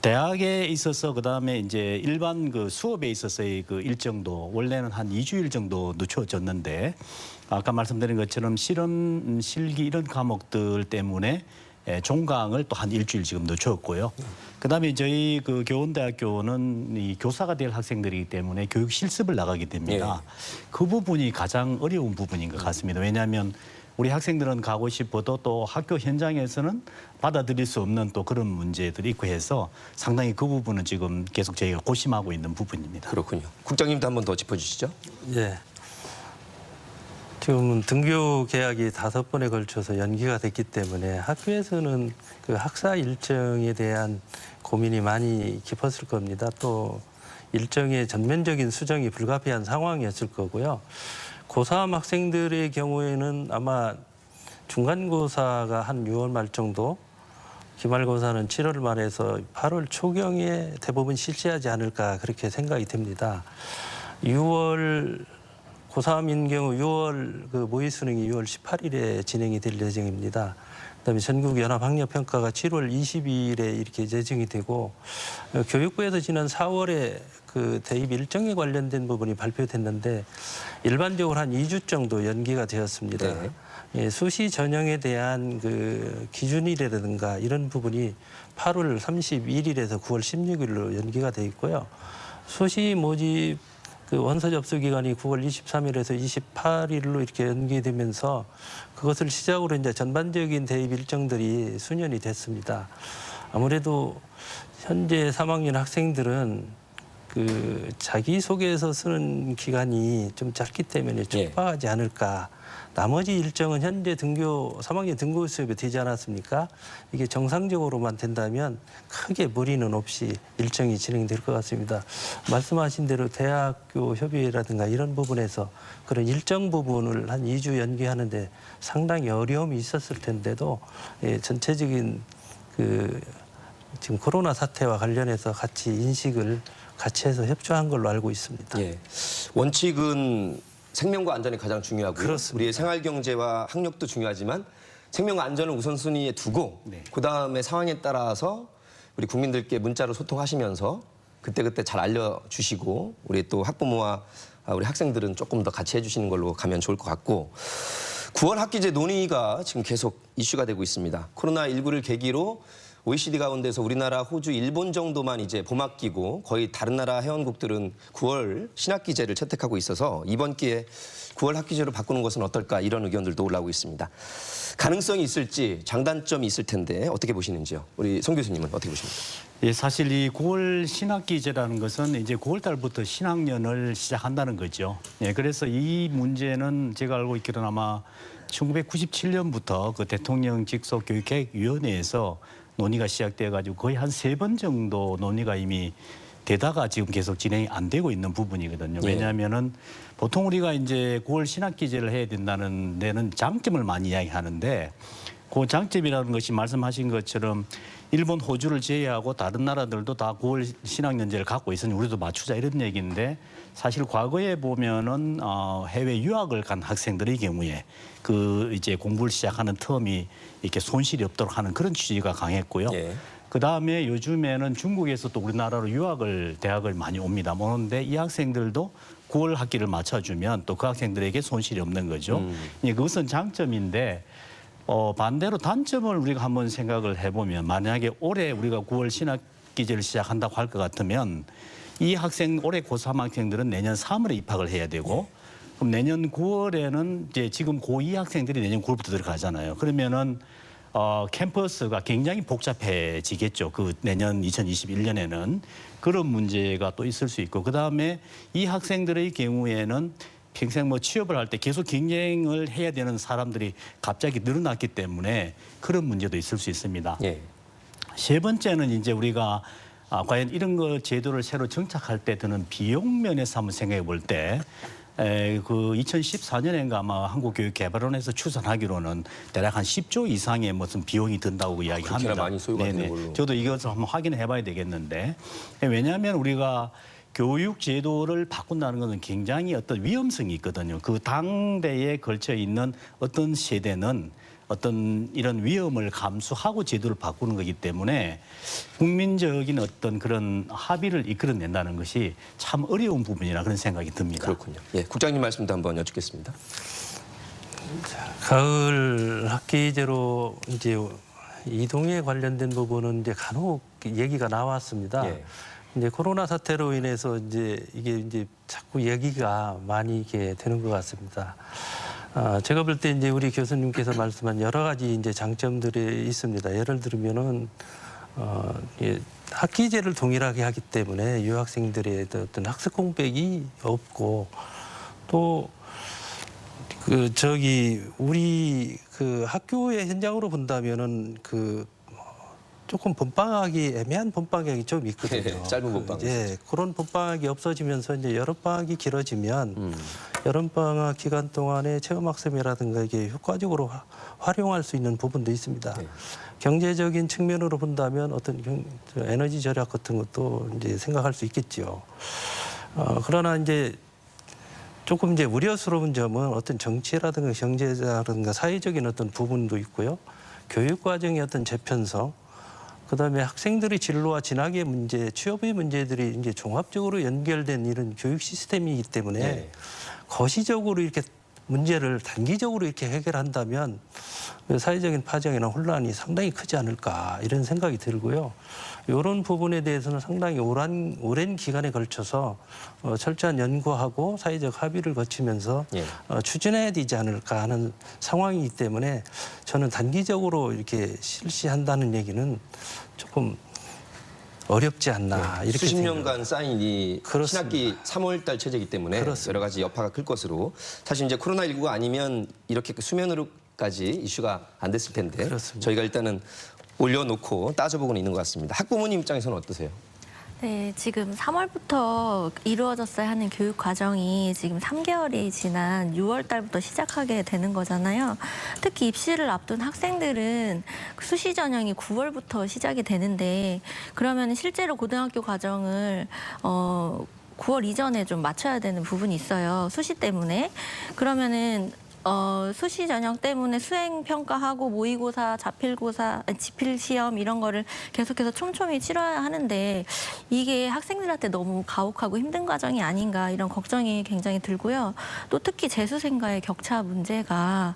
대학에 있어서 그다음에 이제 일반 그 수업에 있어서의 그 일정도 원래는 한 2주일 정도 늦춰졌는데 아까 말씀드린 것처럼 실험, 실기 이런 과목들 때문에 종강을 또 한 일주일 지금 늦췄고요. 그다음에 저희 그 교원대학교는 이 교사가 될 학생들이기 때문에 교육 실습을 나가게 됩니다. 그 부분이 가장 어려운 부분인 것 같습니다. 왜냐하면 우리 학생들은 가고 싶어도 또 학교 현장에서는 받아들일 수 없는 또 그런 문제들이 있고 해서 상당히 그 부분은 지금 계속 저희가 고심하고 있는 부분입니다. 그렇군요. 국장님도 한번 더 짚어주시죠. 예. 지금 등교 계약이 5번에 걸쳐서 연기가 됐기 때문에 학교에서는 그 학사 일정에 대한 고민이 많이 깊었을 겁니다. 또 일정의 전면적인 수정이 불가피한 상황이었을 거고요. 고3 학생들의 경우에는 아마 중간고사가 한 6월 말 정도, 기말고사는 7월 말에서 8월 초경에 대부분 실시하지 않을까 그렇게 생각이 됩니다. 6월 고3인 경우 6월 그 모의 수능이 6월 18일에 진행이 될 예정입니다. 그다음에 전국 연합 학력 평가가 7월 22일에 이렇게 예정이 되고 교육부에서 지난 4월에 그 대입 일정에 관련된 부분이 발표됐는데 일반적으로 한 2주 정도 연기가 되었습니다. 수시 전형에 대한 그 기준일이라든가 이런 부분이 8월 31일에서 9월 16일로 연기가 돼 있고요. 수시 모집 그 원서 접수 기간이 9월 23일에서 28일로 이렇게 연기되면서 그것을 시작으로 이제 전반적인 대입 일정들이 수년이 됐습니다. 아무래도 현재 3학년 학생들은 그 자기소개서 쓰는 기간이 좀 짧기 때문에 촉박하지 않을까. 나머지 일정은 현재 3학년 등교 수업이 되지 않았습니까? 이게 정상적으로만 된다면 크게 무리는 없이 일정이 진행될 것 같습니다. 말씀하신 대로 대학교 협의회라든가 이런 부분에서 그런 일정 부분을 한 2주 연기하는데 상당히 어려움이 있었을 텐데도 전체적인 그 지금 코로나 사태와 관련해서 같이 인식을 같이 해서 협조한 걸로 알고 있습니다. 예. 원칙은 생명과 안전이 가장 중요하고요. 그렇습니다. 우리의 생활 경제와 학력도 중요하지만 생명과 안전을 우선순위에 두고 그다음에 상황에 따라서 우리 국민들께 문자로 소통하시면서 그때그때 잘 알려주시고 우리 또 학부모와 우리 학생들은 조금 더 같이 해주시는 걸로 가면 좋을 것 같고 9월 학기제 논의가 지금 계속 이슈가 되고 있습니다. 코로나19를 계기로 OECD 가운데서 우리나라, 호주, 일본 정도만 이제 봄학기고 거의 다른 나라 회원국들은 9월 신학기제를 채택하고 있어서 이번 기회에 9월 학기제로 바꾸는 것은 어떨까 이런 의견들도 올라오고 있습니다. 가능성이 있을지 장단점이 있을 텐데 어떻게 보시는지요? 우리 송 교수님은 어떻게 보십니까? 예, 사실 이 9월 신학기제라는 것은 이제 9월 달부터 신학년을 시작한다는 거죠. 예, 그래서 이 문제는 제가 알고 있기로는 아마 1997년부터 그 대통령 직속 교육계획위원회에서 논의가 시작돼가지고 거의 한 3번 정도 논의가 이미 되다가 지금 계속 진행이 안 되고 있는 부분이거든요. 왜냐하면은 보통 우리가 이제 9월 신학기제를 해야 된다는 데는 장점을 많이 이야기하는데 그 장점이라는 것이 말씀하신 것처럼 일본, 호주를 제외하고 다른 나라들도 다 9월 신학년제를 갖고 있으니 우리도 맞추자 이런 얘기인데 사실 과거에 보면은 해외 유학을 간 학생들의 경우에 그 이제 공부를 시작하는 텀이 이렇게 손실이 없도록 하는 그런 취지가 강했고요. 예. 그 다음에 요즘에는 중국에서 또 우리나라로 대학을 많이 옵니다. 오는데 이 학생들도 9월 학기를 맞춰주면 또 그 학생들에게 손실이 없는 거죠. 그것은 장점인데 반대로 단점을 우리가 한번 생각을 해보면 만약에 올해 우리가 9월 신학기제를 시작한다고 할 것 같으면 이 올해 고3 학생들은 내년 3월에 입학을 해야 되고 그럼 내년 9월에는 이제 지금 고2 학생들이 내년 9월부터 들어가잖아요. 그러면은 캠퍼스가 굉장히 복잡해지겠죠. 그 내년 2021년에는 그런 문제가 또 있을 수 있고 그다음에 이 학생들의 경우에는 평생 취업을 할 때 계속 경쟁을 해야 되는 사람들이 갑자기 늘어났기 때문에 그런 문제도 있을 수 있습니다. 예. 세 번째는 이제 우리가 과연 이런 거 제도를 새로 정착할 때 드는 비용 면에서 한번 생각해 볼 때 그 2014년인가 아마 한국교육개발원에서 추산하기로는 대략 한 10조 이상의 무슨 비용이 든다고 이야기합니다. 그렇게나 많이 소요가 되는 걸로. 저도 이것을 한번 확인해 봐야 되겠는데 왜냐하면 우리가 교육 제도를 바꾼다는 것은 굉장히 어떤 위험성이 있거든요. 그 당대에 걸쳐 있는 어떤 세대는 어떤 이런 위험을 감수하고 제도를 바꾸는 거기 때문에 국민적인 어떤 그런 합의를 이끌어낸다는 것이 참 어려운 부분이라 그런 생각이 듭니다. 그렇군요. 예, 국장님 말씀도 한번 여쭙겠습니다. 가을 학기제로 이제 이동에 관련된 부분은 이제 간혹 얘기가 나왔습니다. 예. 이제 코로나 사태로 인해서 이게 자꾸 얘기가 많이 이게 되는 것 같습니다. 제가 볼 때 이제 우리 교수님께서 말씀한 여러 가지 이제 장점들이 있습니다. 예를 들면은 학기제를 동일하게 하기 때문에 유학생들의 어떤 학습 공백이 없고 또 우리 그 학교의 현장으로 본다면은 조금 봄방학이 애매한 봄방학이 좀 있거든요. 네, 짧은 봄방학. 예, 그런 봄방학이 없어지면서 이제 여름방학이 길어지면 여름방학 기간 동안에 체험학습이라든가 이게 효과적으로 활용할 수 있는 부분도 있습니다. 네. 경제적인 측면으로 본다면 어떤 에너지 절약 같은 것도 이제 생각할 수 있겠죠. 그러나 조금 우려스러운 점은 어떤 정치라든가 경제라든가 사회적인 어떤 부분도 있고요. 교육 과정의 어떤 재편성, 그다음에 학생들의 진로와 진학의 문제, 취업의 문제들이 이제 종합적으로 연결된 이런 교육 시스템이기 때문에 네. 거시적으로 이렇게 문제를 단기적으로 이렇게 해결한다면 사회적인 파장이나 혼란이 상당히 크지 않을까 이런 생각이 들고요. 이런 부분에 대해서는 상당히 오랜 기간에 걸쳐서 철저한 연구하고 사회적 합의를 거치면서 예. 추진해야 되지 않을까 하는 상황이기 때문에 저는 단기적으로 이렇게 실시한다는 얘기는 조금 어렵지 않나 이렇게 수십 생각합니다. 년간 쌓인 이 그렇습니다. 신학기 3월달 체제이기 때문에 그렇습니다. 여러 가지 여파가 클 것으로 사실 이제 코로나19가 아니면 이렇게 수면으로까지 이슈가 안 됐을 텐데 그렇습니다. 저희가 일단은 올려놓고 따져보고는 있는 것 같습니다. 학부모님 입장에서는 어떠세요? 네, 지금 3월부터 이루어졌어야 하는 교육 과정이 지금 3개월이 지난 6월 달부터 시작하게 되는 거잖아요. 특히 입시를 앞둔 학생들은 수시 전형이 9월부터 시작이 되는데 그러면 실제로 고등학교 과정을 9월 이전에 좀 맞춰야 되는 부분이 있어요. 수시 때문에. 그러면은 수시 전형 때문에 수행 평가하고 모의고사, 지필 시험 이런 거를 계속해서 촘촘히 치러야 하는데 이게 학생들한테 너무 가혹하고 힘든 과정이 아닌가 이런 걱정이 굉장히 들고요. 또 특히 재수생과의 격차 문제가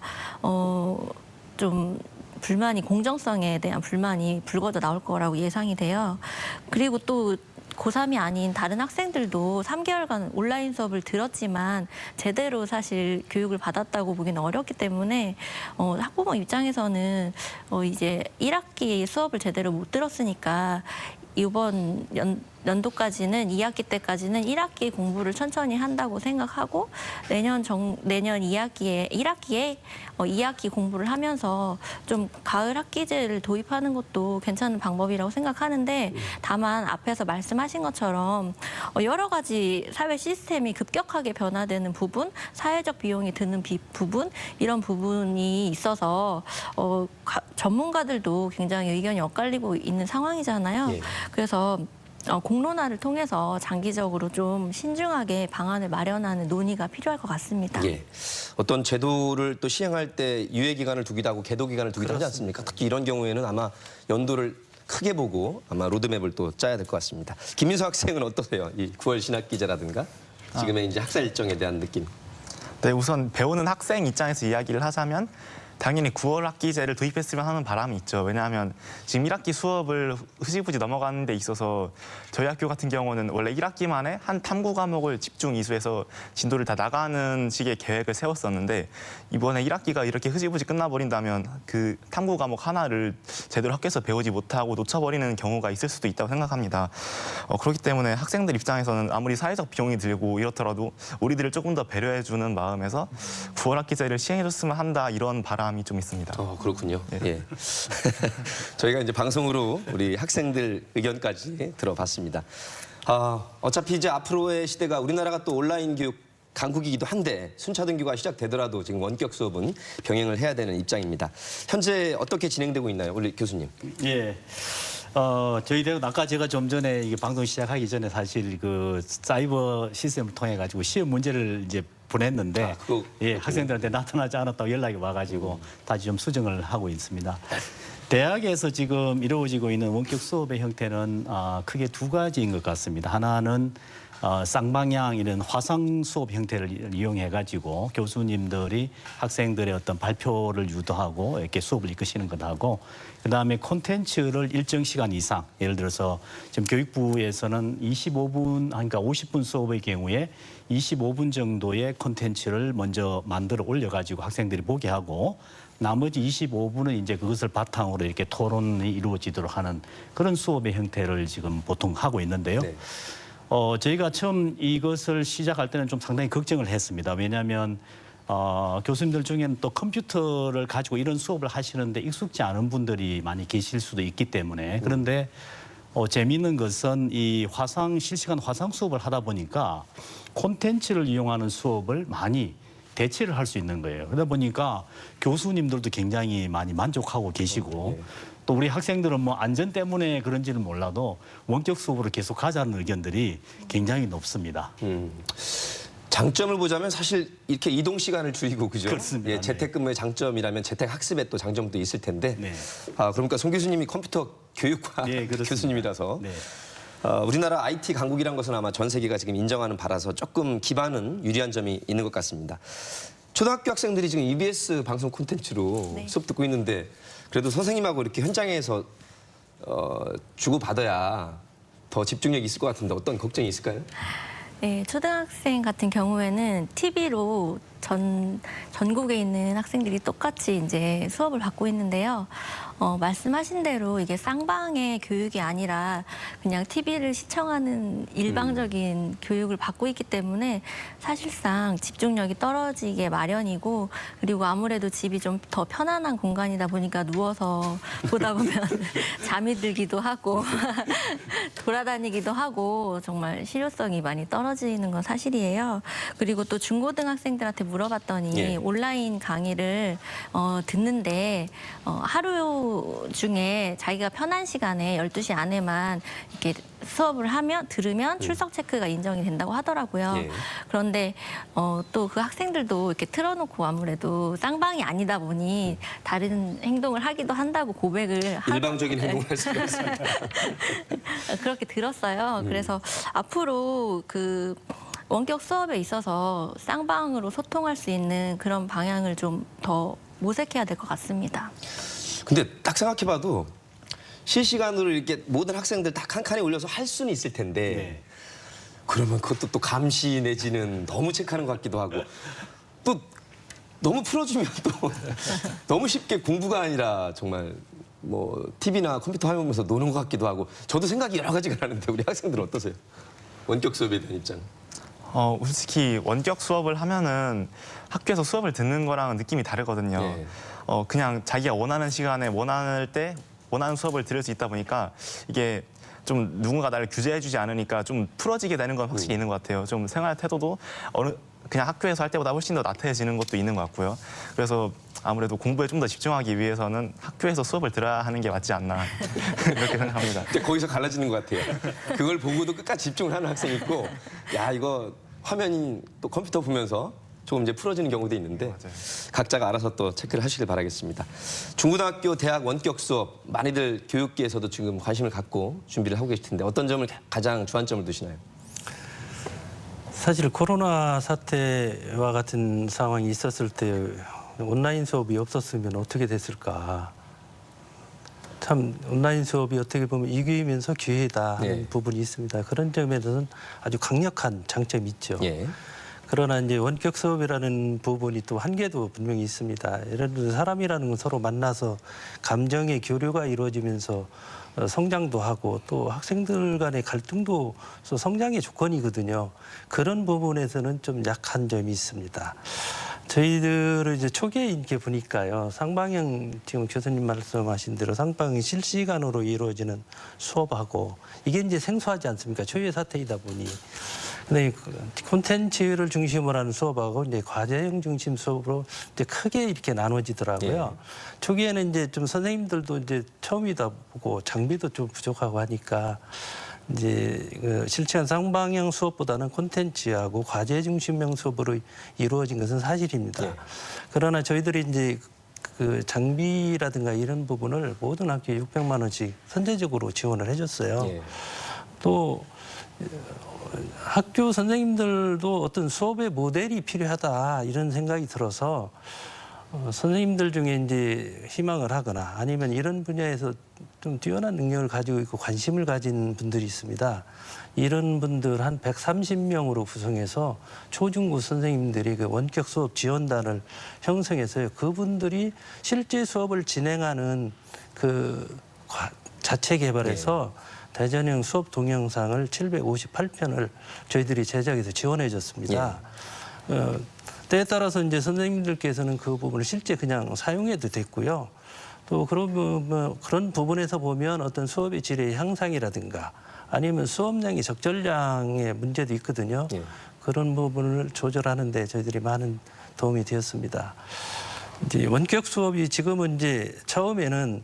좀 불만이 공정성에 대한 불만이 불거져 나올 거라고 예상이 돼요. 그리고 또 고3이 아닌 다른 학생들도 3개월간 온라인 수업을 들었지만 제대로 사실 교육을 받았다고 보기는 어렵기 때문에 학부모 입장에서는 이제 1학기 수업을 제대로 못 들었으니까 이번 연도까지는 2학기 때까지는 1학기 공부를 천천히 한다고 생각하고 내년 2학기에 1학기에 2학기 공부를 하면서 좀 가을 학기제를 도입하는 것도 괜찮은 방법이라고 생각하는데 다만 앞에서 말씀하신 것처럼 여러 가지 사회 시스템이 급격하게 변화되는 부분, 사회적 비용이 드는 부분 이런 부분이 있어서 전문가들도 굉장히 의견이 엇갈리고 있는 상황이잖아요. 예. 그래서 공론화를 통해서 장기적으로 좀 신중하게 방안을 마련하는 논의가 필요할 것 같습니다. 예. 어떤 제도를 또 시행할 때 유예 기간을 두기도 하고 계도 기간을 두기도 하지 않습니까? 특히 이런 경우에는 아마 연도를 크게 보고 아마 로드맵을 또 짜야 될 것 같습니다. 김민수 학생은 어떠세요? 이 9월 신학기제라든가 지금의 이제 학사 일정에 대한 느낌. 네, 우선 배우는 학생 입장에서 이야기를 하자면 당연히 9월 학기제를 도입했으면 하는 바람이 있죠. 왜냐하면 지금 1학기 수업을 흐지부지 넘어가는 데 있어서 저희 학교 같은 경우는 원래 1학기 만에 한 탐구 과목을 집중 이수해서 진도를 다 나가는 식의 계획을 세웠었는데 이번에 1학기가 이렇게 흐지부지 끝나버린다면 그 탐구 과목 하나를 제대로 학교에서 배우지 못하고 놓쳐버리는 경우가 있을 수도 있다고 생각합니다. 그렇기 때문에 학생들 입장에서는 아무리 사회적 비용이 들고 이렇더라도 우리들을 조금 더 배려해주는 마음에서 9월 학기제를 시행해줬으면 한다 이런 바람 좀 있습니다. 그렇군요. 예. 저희가 이제 방송으로 우리 학생들 의견까지 들어봤습니다. 어차피 이제 앞으로의 시대가 우리나라가 또 온라인 교육 강국이기도 한데 순차등교가 시작되더라도 지금 원격 수업은 병행을 해야 되는 입장입니다. 현재 어떻게 진행되고 있나요, 우리 교수님? 예. 저희 대학은 아까 제가 좀 전에 이게 방송 시작하기 전에 사실 그 사이버 시스템을 통해 가지고 시험 문제를 이제 보냈는데 예, 학생들한테 나타나지 않았다고 연락이 와가지고 다시 좀 수정을 하고 있습니다. 대학에서 지금 이루어지고 있는 원격 수업의 형태는 크게 두 가지인 것 같습니다. 하나는 쌍방향 이런 화상 수업 형태를 이용해 가지고 교수님들이 학생들의 어떤 발표를 유도하고 이렇게 수업을 이끄시는 것하고 그다음에 콘텐츠를 일정 시간 이상 예를 들어서 지금 교육부에서는 25분 그러니까 50분 수업의 경우에 25분 정도의 콘텐츠를 먼저 만들어 올려 가지고 학생들이 보게 하고 나머지 25분은 이제 그것을 바탕으로 이렇게 토론이 이루어지도록 하는 그런 수업의 형태를 지금 보통 하고 있는데요. 네. 저희가 처음 이것을 시작할 때는 좀 상당히 걱정을 했습니다. 왜냐하면 교수님들 중에는 또 컴퓨터를 가지고 이런 수업을 하시는데 익숙지 않은 분들이 많이 계실 수도 있기 때문에 그런데 재미있는 것은 이 실시간 화상 수업을 하다 보니까 콘텐츠를 이용하는 수업을 많이 대체를 할 수 있는 거예요. 그러다 보니까 교수님들도 굉장히 많이 만족하고 계시고 또 우리 학생들은 뭐 안전 때문에 그런지는 몰라도 원격 수업으로 계속 가자는 의견들이 굉장히 높습니다. 장점을 보자면 사실 이렇게 이동 시간을 줄이고 그죠? 그렇습니다. 예, 재택근무의 장점이라면 재택학습의 또 장점도 있을 텐데. 네. 그러니까 송 교수님이 컴퓨터 교육과 네, 그렇습니다. 교수님이라서 네. 우리나라 IT 강국이란 것은 아마 전 세계가 지금 인정하는 바라서 조금 기반은 유리한 점이 있는 것 같습니다. 초등학교 학생들이 지금 EBS 방송 콘텐츠로 네. 수업 듣고 있는데 그래도 선생님하고 이렇게 현장에서 주고받아야 더 집중력이 있을 것 같은데 어떤 걱정이 있을까요? 네, 초등학생 같은 경우에는 TV로 전국에 있는 학생들이 똑같이 이제 수업을 받고 있는데요. 말씀하신 대로 이게 쌍방의 교육이 아니라 그냥 TV를 시청하는 일방적인 교육을 받고 있기 때문에 사실상 집중력이 떨어지게 마련이고, 그리고 아무래도 집이 좀 더 편안한 공간이다 보니까 누워서 보다 보면 잠이 들기도 하고 돌아다니기도 하고 정말 실효성이 많이 떨어지는 건 사실이에요. 그리고 또 중고등학생들한테 물어봤더니 예. 온라인 강의를 듣는데 하루 중에 자기가 편한 시간에 12시 안에만 이렇게 수업을 들으면 출석 체크가 인정이 된다고 하더라고요. 예. 그런데 또 그 학생들도 이렇게 틀어놓고 아무래도 쌍방이 아니다 보니 다른 행동을 하기도 한다고 고백을 일방적인 행동을 할 수가 있습니다. 그렇게 들었어요. 그래서 앞으로 그 원격 수업에 있어서 쌍방으로 소통할 수 있는 그런 방향을 좀 더 모색해야 될 것 같습니다. 근데 딱 생각해봐도 실시간으로 이렇게 모든 학생들 다 칸칸에 올려서 할 수는 있을 텐데 네. 그러면 그것도 또 감시 내지는 너무 체크하는 것 같기도 하고 또 너무 풀어주면 또 너무 쉽게 공부가 아니라 정말 뭐 TV나 컴퓨터 화면 보면서 노는 것 같기도 하고 저도 생각이 여러 가지가 나는데 우리 학생들은 어떠세요? 원격 수업에 대한 입장. 솔직히 원격 수업을 하면은 학교에서 수업을 듣는 거랑은 느낌이 다르거든요. 네. 그냥 자기가 원하는 시간에 원하는 때 원하는 수업을 들을 수 있다 보니까 이게 좀 누군가 나를 규제해주지 않으니까 좀 풀어지게 되는 건 확실히 있는 것 같아요. 좀 생활 태도도 그냥 학교에서 할 때보다 훨씬 더 나태해지는 것도 있는 것 같고요. 그래서 아무래도 공부에 좀 더 집중하기 위해서는 학교에서 수업을 들어야 하는 게 맞지 않나 이렇게 생각합니다. 근데 거기서 갈라지는 것 같아요. 그걸 보고도 끝까지 집중을 하는 학생이 있고 야 이거 화면이 또 컴퓨터 보면서 조금 이제 풀어지는 경우도 있는데 맞아요. 각자가 알아서 또 체크를 하시길 바라겠습니다. 중고등학교, 대학 원격 수업 많이들 교육계에서도 지금 관심을 갖고 준비를 하고 계실 텐데 어떤 점을 가장 주안점을 두시나요? 사실 코로나 사태와 같은 상황이 있었을 때 온라인 수업이 없었으면 어떻게 됐을까. 참 온라인 수업이 어떻게 보면 이기면서 기회다 하는 예. 부분이 있습니다. 그런 점에서는 아주 강력한 장점이 있죠. 예. 그러나 이제 원격 수업이라는 부분이 또 한계도 분명히 있습니다. 예를 들어 사람이라는 건 서로 만나서 감정의 교류가 이루어지면서 성장도 하고 또 학생들 간의 갈등도 성장의 조건이거든요. 그런 부분에서는 좀 약한 점이 있습니다. 저희들은 이제 초기에 이렇게 보니까요. 쌍방향 지금 교수님 말씀하신 대로 쌍방향 실시간으로 이루어지는 수업하고 이게 이제 생소하지 않습니까? 초유의 사태이다 보니. 근데 콘텐츠를 중심으로 하는 수업하고 이제 과제형 중심 수업으로 이제 크게 이렇게 나눠지더라고요. 초기에는 이제 좀 선생님들도 이제 처음이다 보고 장비도 좀 부족하고 하니까 이제 그 실시간 쌍방향 수업보다는 콘텐츠하고 과제 중심형 수업으로 이루어진 것은 사실입니다. 예. 그러나 저희들이 이제 그 장비라든가 이런 부분을 모든 학교에 600만 원씩 선제적으로 지원을 해줬어요. 예. 또 학교 선생님들도 어떤 수업의 모델이 필요하다 이런 생각이 들어서 선생님들 중에 이제 희망을 하거나 아니면 이런 분야에서 좀 뛰어난 능력을 가지고 있고 관심을 가진 분들이 있습니다. 이런 분들 한 130명으로 구성해서 초중고 선생님들이 그 원격 수업 지원단을 형성해서요. 그분들이 실제 수업을 진행하는 그 자체 개발해서 대전형 수업 동영상을 758편을 저희들이 제작해서 지원해 줬습니다. 때에 따라서 이제 선생님들께서는 그 부분을 실제 그냥 사용해도 됐고요. 또 그런 부분에서 보면 어떤 수업의 질의 향상이라든가 아니면 수업량이 적절량의 문제도 있거든요. 예. 그런 부분을 조절하는 데 저희들이 많은 도움이 되었습니다. 이제 원격 수업이 지금은 이제 처음에는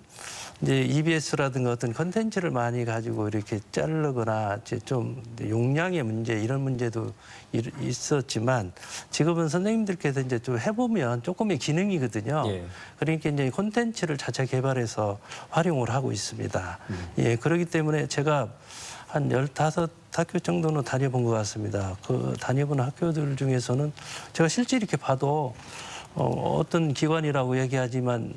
이제 EBS라든가 어떤 컨텐츠를 많이 가지고 이렇게 자르거나 이제 좀 용량의 문제 이런 문제도 있었지만 지금은 선생님들께서 이제 좀 해보면 조금의 기능이거든요. 예. 그러니까 이제 콘텐츠를 자체 개발해서 활용을 하고 있습니다. 예, 그렇기 때문에 제가 한 15학교 정도는 다녀본 것 같습니다. 그 다녀본 학교들 중에서는 제가 실제 이렇게 봐도 어떤 기관이라고 얘기하지만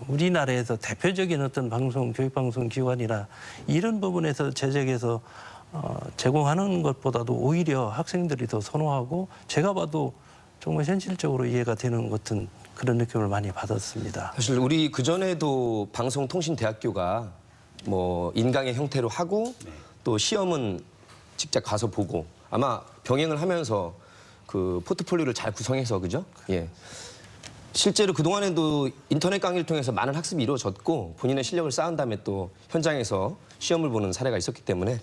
우리나라에서 대표적인 어떤 교육방송 기관이나 이런 부분에서 제작해서 제공하는 것보다도 오히려 학생들이 더 선호하고 제가 봐도 정말 현실적으로 이해가 되는 같은 그런 느낌을 많이 받았습니다. 사실 우리 그전에도 방송통신대학교가 뭐 인강의 형태로 하고 또 시험은 직접 가서 보고 아마 병행을 하면서 그 포트폴리오를 잘 구성해서 그죠? 예. 실제로 그동안에도 인터넷 강의를 통해서 많은 학습이 이루어졌고 본인의 실력을 쌓은 다음에 또 현장에서 시험을 보는 사례가 있었기 때문에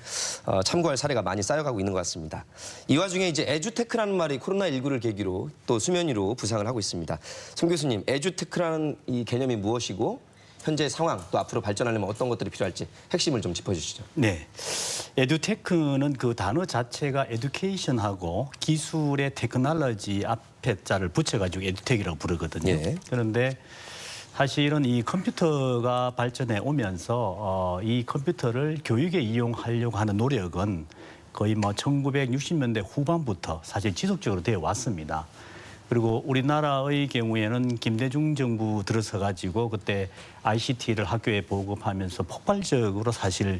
참고할 사례가 많이 쌓여가고 있는 것 같습니다. 이 와중에 이제 에듀테크라는 말이 코로나19를 계기로 또 수면 위로 부상을 하고 있습니다. 송 교수님, 에듀테크라는 이 개념이 무엇이고 현재 상황 또 앞으로 발전하려면 어떤 것들이 필요할지 핵심을 좀 짚어주시죠. 네. 에듀테크는 그 단어 자체가 에듀케이션하고 기술의 테크놀로지 앞에 자를 붙여가지고 에듀텍이라고 부르거든요. 예. 그런데 사실은 이 컴퓨터가 발전해 오면서 이 컴퓨터를 교육에 이용하려고 하는 노력은 거의 뭐 1960년대 후반부터 사실 지속적으로 되어 왔습니다. 그리고 우리나라의 경우에는 김대중 정부 들어서 가지고 그때 ICT를 학교에 보급하면서 폭발적으로 사실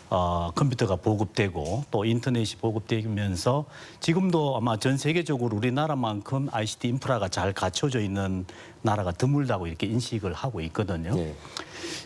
컴퓨터가 보급되고 또 인터넷이 보급되면서 지금도 아마 전 세계적으로 우리나라만큼 ICT 인프라가 잘 갖춰져 있는 나라가 드물다고 이렇게 인식을 하고 있거든요. 네.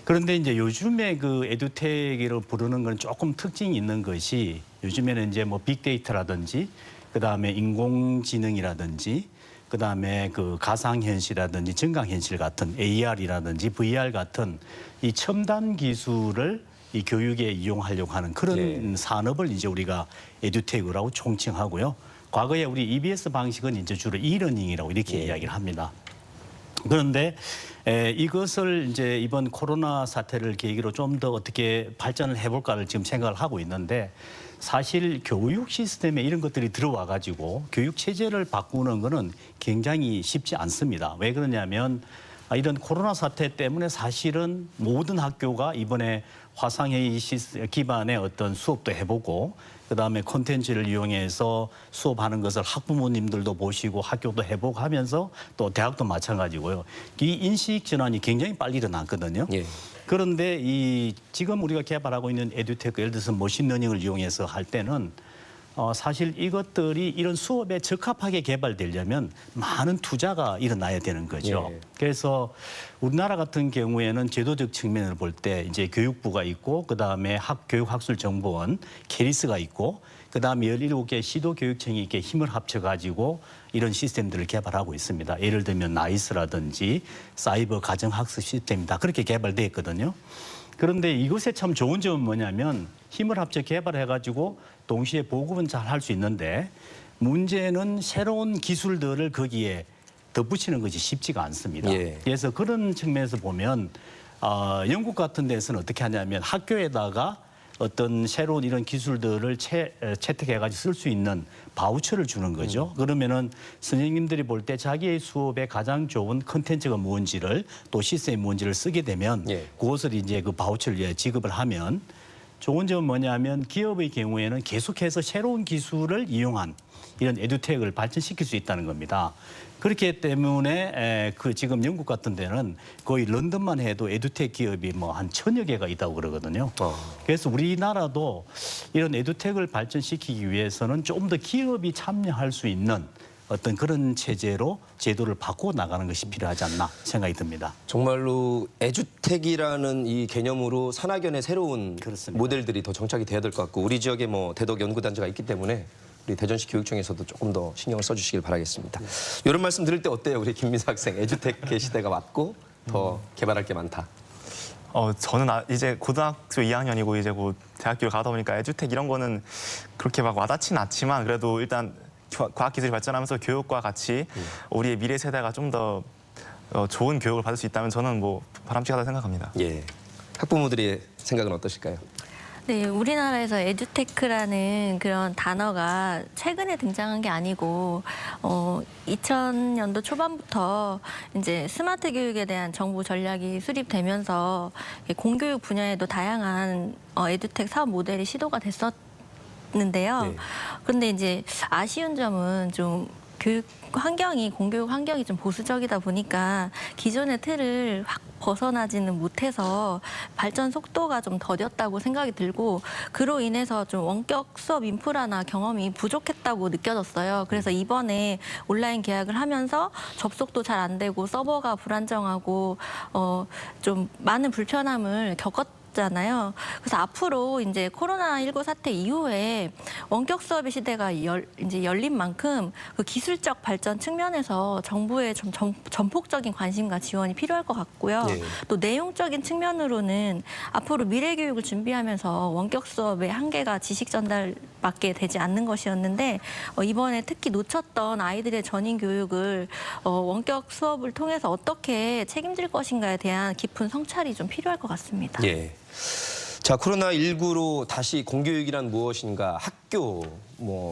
그런데 이제 요즘에 그 에듀텍이라고 부르는 건 조금 특징이 있는 것이 요즘에는 이제 뭐 빅데이터라든지 그다음에 인공지능이라든지 그다음에 그 가상현실이라든지 증강현실 같은 AR이라든지 VR 같은 이 첨단 기술을 이 교육에 이용하려고 하는 그런 네. 산업을 이제 우리가 에듀테크라고 총칭하고요. 과거에 우리 EBS 방식은 이제 주로 이러닝이라고 이렇게 이야기를 합니다. 그런데 이것을 이제 이번 코로나 사태를 계기로 좀 더 어떻게 발전을 해볼까를 지금 생각을 하고 있는데 사실 교육 시스템에 이런 것들이 들어와 가지고 교육 체제를 바꾸는 거는 굉장히 쉽지 않습니다. 왜 그러냐면 이런 코로나 사태 때문에 사실은 모든 학교가 이번에 화상회의 기반의 어떤 수업도 해보고 그다음에 콘텐츠를 이용해서 수업하는 것을 학부모님들도 보시고 학교도 해보고 하면서 또 대학도 마찬가지고요. 이 인식 전환이 굉장히 빨리 일어났거든요. 예. 그런데 이 지금 우리가 개발하고 있는 에듀테크 예를 들어서 머신러닝을 이용해서 할 때는 사실 이것들이 이런 수업에 적합하게 개발되려면 많은 투자가 일어나야 되는 거죠. 예. 그래서 우리나라 같은 경우에는 제도적 측면을 볼 때 이제 교육부가 있고 그다음에 교육학술정보원, 캐리스가 있고 그다음에 17개 시도교육청이 이렇게 힘을 합쳐가지고 이런 시스템들을 개발하고 있습니다. 예를 들면 나이스라든지 사이버 가정학습 시스템이 다 그렇게 개발되어 있거든요. 그런데 이것의 참 좋은 점은 뭐냐면 힘을 합쳐 개발해가지고 동시에 보급은 잘 할 수 있는데 문제는 새로운 기술들을 거기에 덧붙이는 것이 쉽지가 않습니다. 예. 그래서 그런 측면에서 보면 영국 같은 데서는 어떻게 하냐면 학교에다가 어떤 새로운 이런 기술들을 채택해가지고 쓸 수 있는 바우처를 주는 거죠. 그러면은 선생님들이 볼 때 자기의 수업에 가장 좋은 컨텐츠가 뭔지를 또 시스템이 뭔지를 쓰게 되면 예. 그것을 이제 그 바우처를 지급을 하면 좋은 점은 뭐냐면 기업의 경우에는 계속해서 새로운 기술을 이용한 이런 에듀텍을 발전시킬 수 있다는 겁니다. 그렇기 때문에 그 지금 영국 같은 데는 거의 런던만 해도 에듀텍 기업이 뭐 한 1000여 개가 있다고 그러거든요. 그래서 우리나라도 이런 에듀텍을 발전시키기 위해서는 좀 더 기업이 참여할 수 있는 어떤 그런 체제로 제도를 바꾸어 나가는 것이 필요하지 않나 생각이 듭니다. 정말로 에듀텍이라는 이 개념으로 산학연의 새로운 그렇습니다. 모델들이 더 정착이 돼야 될 것 같고 우리 지역에 뭐 대덕 연구단지가 있기 때문에 우리 대전시 교육청에서도 조금 더 신경을 써주시길 바라겠습니다. 이런 말씀 들을 때 어때요? 우리 김민수 학생 에듀텍의 시대가 왔고 더 개발할 게 많다. 저는 이제 고등학교 2학년이고 이제 곧 대학교를 가다 보니까 에듀텍 이런 거는 그렇게 막 와닿지는 않지만 그래도 일단 과학기술이 발전하면서 교육과 같이 우리의 미래 세대가 좀 더 좋은 교육을 받을 수 있다면 저는 뭐 바람직하다 생각합니다. 예. 학부모들의 생각은 어떠실까요? 네, 우리나라에서 에듀테크라는 그런 단어가 최근에 등장한 게 아니고 2000년도 초반부터 이제 스마트 교육에 대한 정부 전략이 수립되면서 공교육 분야에도 다양한 에듀텍 사업 모델이 시도가 됐었는데요. 네. 그런데 이제 아쉬운 점은 좀 공교육 환경이 좀 보수적이다 보니까 기존의 틀을 벗어나지는 못해서 발전 속도가 좀 더뎠다고 생각이 들고 그로 인해서 좀 원격 수업 인프라나 경험이 부족했다고 느껴졌어요. 그래서 이번에 온라인 계약을 하면서 접속도 잘 안 되고 서버가 불안정하고 좀 많은 불편함을 겪었잖아요. 그래서 앞으로 이제 코로나19 사태 이후에 원격 수업의 시대가 이제 열린 만큼 그 기술적 발전 측면에서 정부의 좀 전폭적인 관심과 지원이 필요할 것 같고요. 네. 또 내용적인 측면으로는 앞으로 미래 교육을 준비하면서 원격 수업의 한계가 지식 전달밖에 되지 않는 것이었는데 이번에 특히 놓쳤던 아이들의 전인 교육을 원격 수업을 통해서 어떻게 책임질 것인가에 대한 깊은 성찰이 좀 필요할 것 같습니다. 예. 자, 코로나19로 다시 공교육이란 무엇인가, 학교,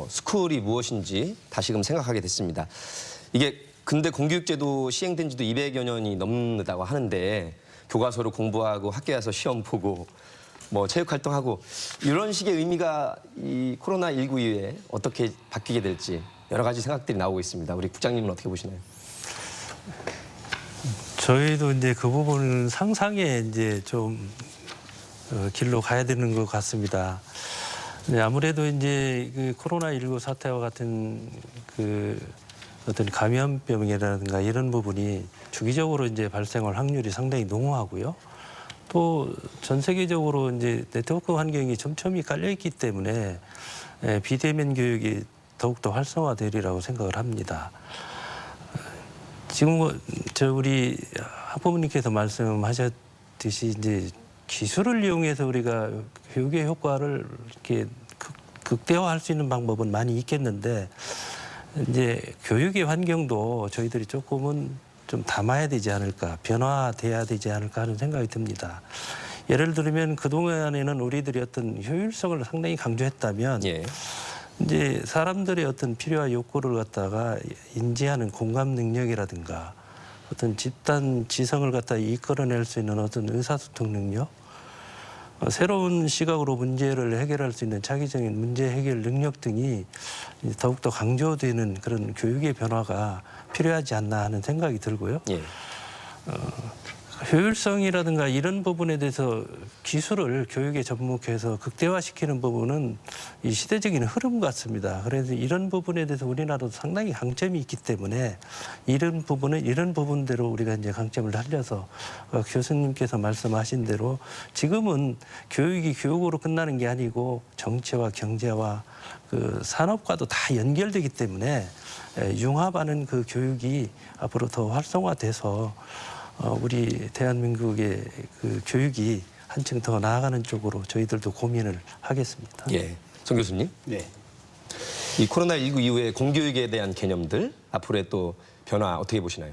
스쿨이 무엇인지 다시금 생각하게 됐습니다. 이게 근대 공교육제도 시행된 지도 200여 년이 넘는다고 하는데 교과서로 공부하고 학교에 와서 시험 보고 체육활동하고 이런 식의 의미가 이 코로나19 이후에 어떻게 바뀌게 될지 여러 가지 생각들이 나오고 있습니다. 우리 국장님은 어떻게 보시나요? 저희도 이제 그 부분을 상상에 이제 좀 길로 가야 되는 것 같습니다. 아무래도 이제 그 코로나19 사태와 같은 그 어떤 감염병이라든가 이런 부분이 주기적으로 이제 발생할 확률이 상당히 농후하고요. 또 전 세계적으로 이제 네트워크 환경이 촘촘히 깔려 있기 때문에 비대면 교육이 더욱더 활성화되리라고 생각을 합니다. 지금 우리 학부모님께서 말씀하셨듯이 이제 기술을 이용해서 우리가 교육의 효과를 이렇게 극대화할 수 있는 방법은 많이 있겠는데 이제 교육의 환경도 저희들이 조금은 좀 담아야 되지 않을까, 변화돼야 되지 않을까 하는 생각이 듭니다. 예를 들면 그동안에는 우리들이 어떤 효율성을 상당히 강조했다면 예. 이제 사람들의 어떤 필요와 욕구를 갖다가 인지하는 공감 능력이라든가 어떤 집단 지성을 갖다 이끌어낼 수 있는 어떤 의사소통 능력, 새로운 시각으로 문제를 해결할 수 있는 창의적인 문제 해결 능력 등이 더욱더 강조되는 그런 교육의 변화가 필요하지 않나 하는 생각이 들고요. 예. 효율성이라든가 이런 부분에 대해서 기술을 교육에 접목해서 극대화시키는 부분은 이 시대적인 흐름 같습니다. 그래서 이런 부분에 대해서 우리나라도 상당히 강점이 있기 때문에 이런 부분대로 우리가 이제 강점을 살려서 교수님께서 말씀하신 대로 지금은 교육이 교육으로 끝나는 게 아니고 정치와 경제와 그 산업과도 다 연결되기 때문에 융합하는 그 교육이 앞으로 더 활성화돼서 우리 대한민국의 그 교육이 한층 더 나아가는 쪽으로 저희들도 고민을 하겠습니다. 예. 정 교수님. 네. 이 코로나19 이후에 공교육에 대한 개념들 앞으로의 또 변화 어떻게 보시나요?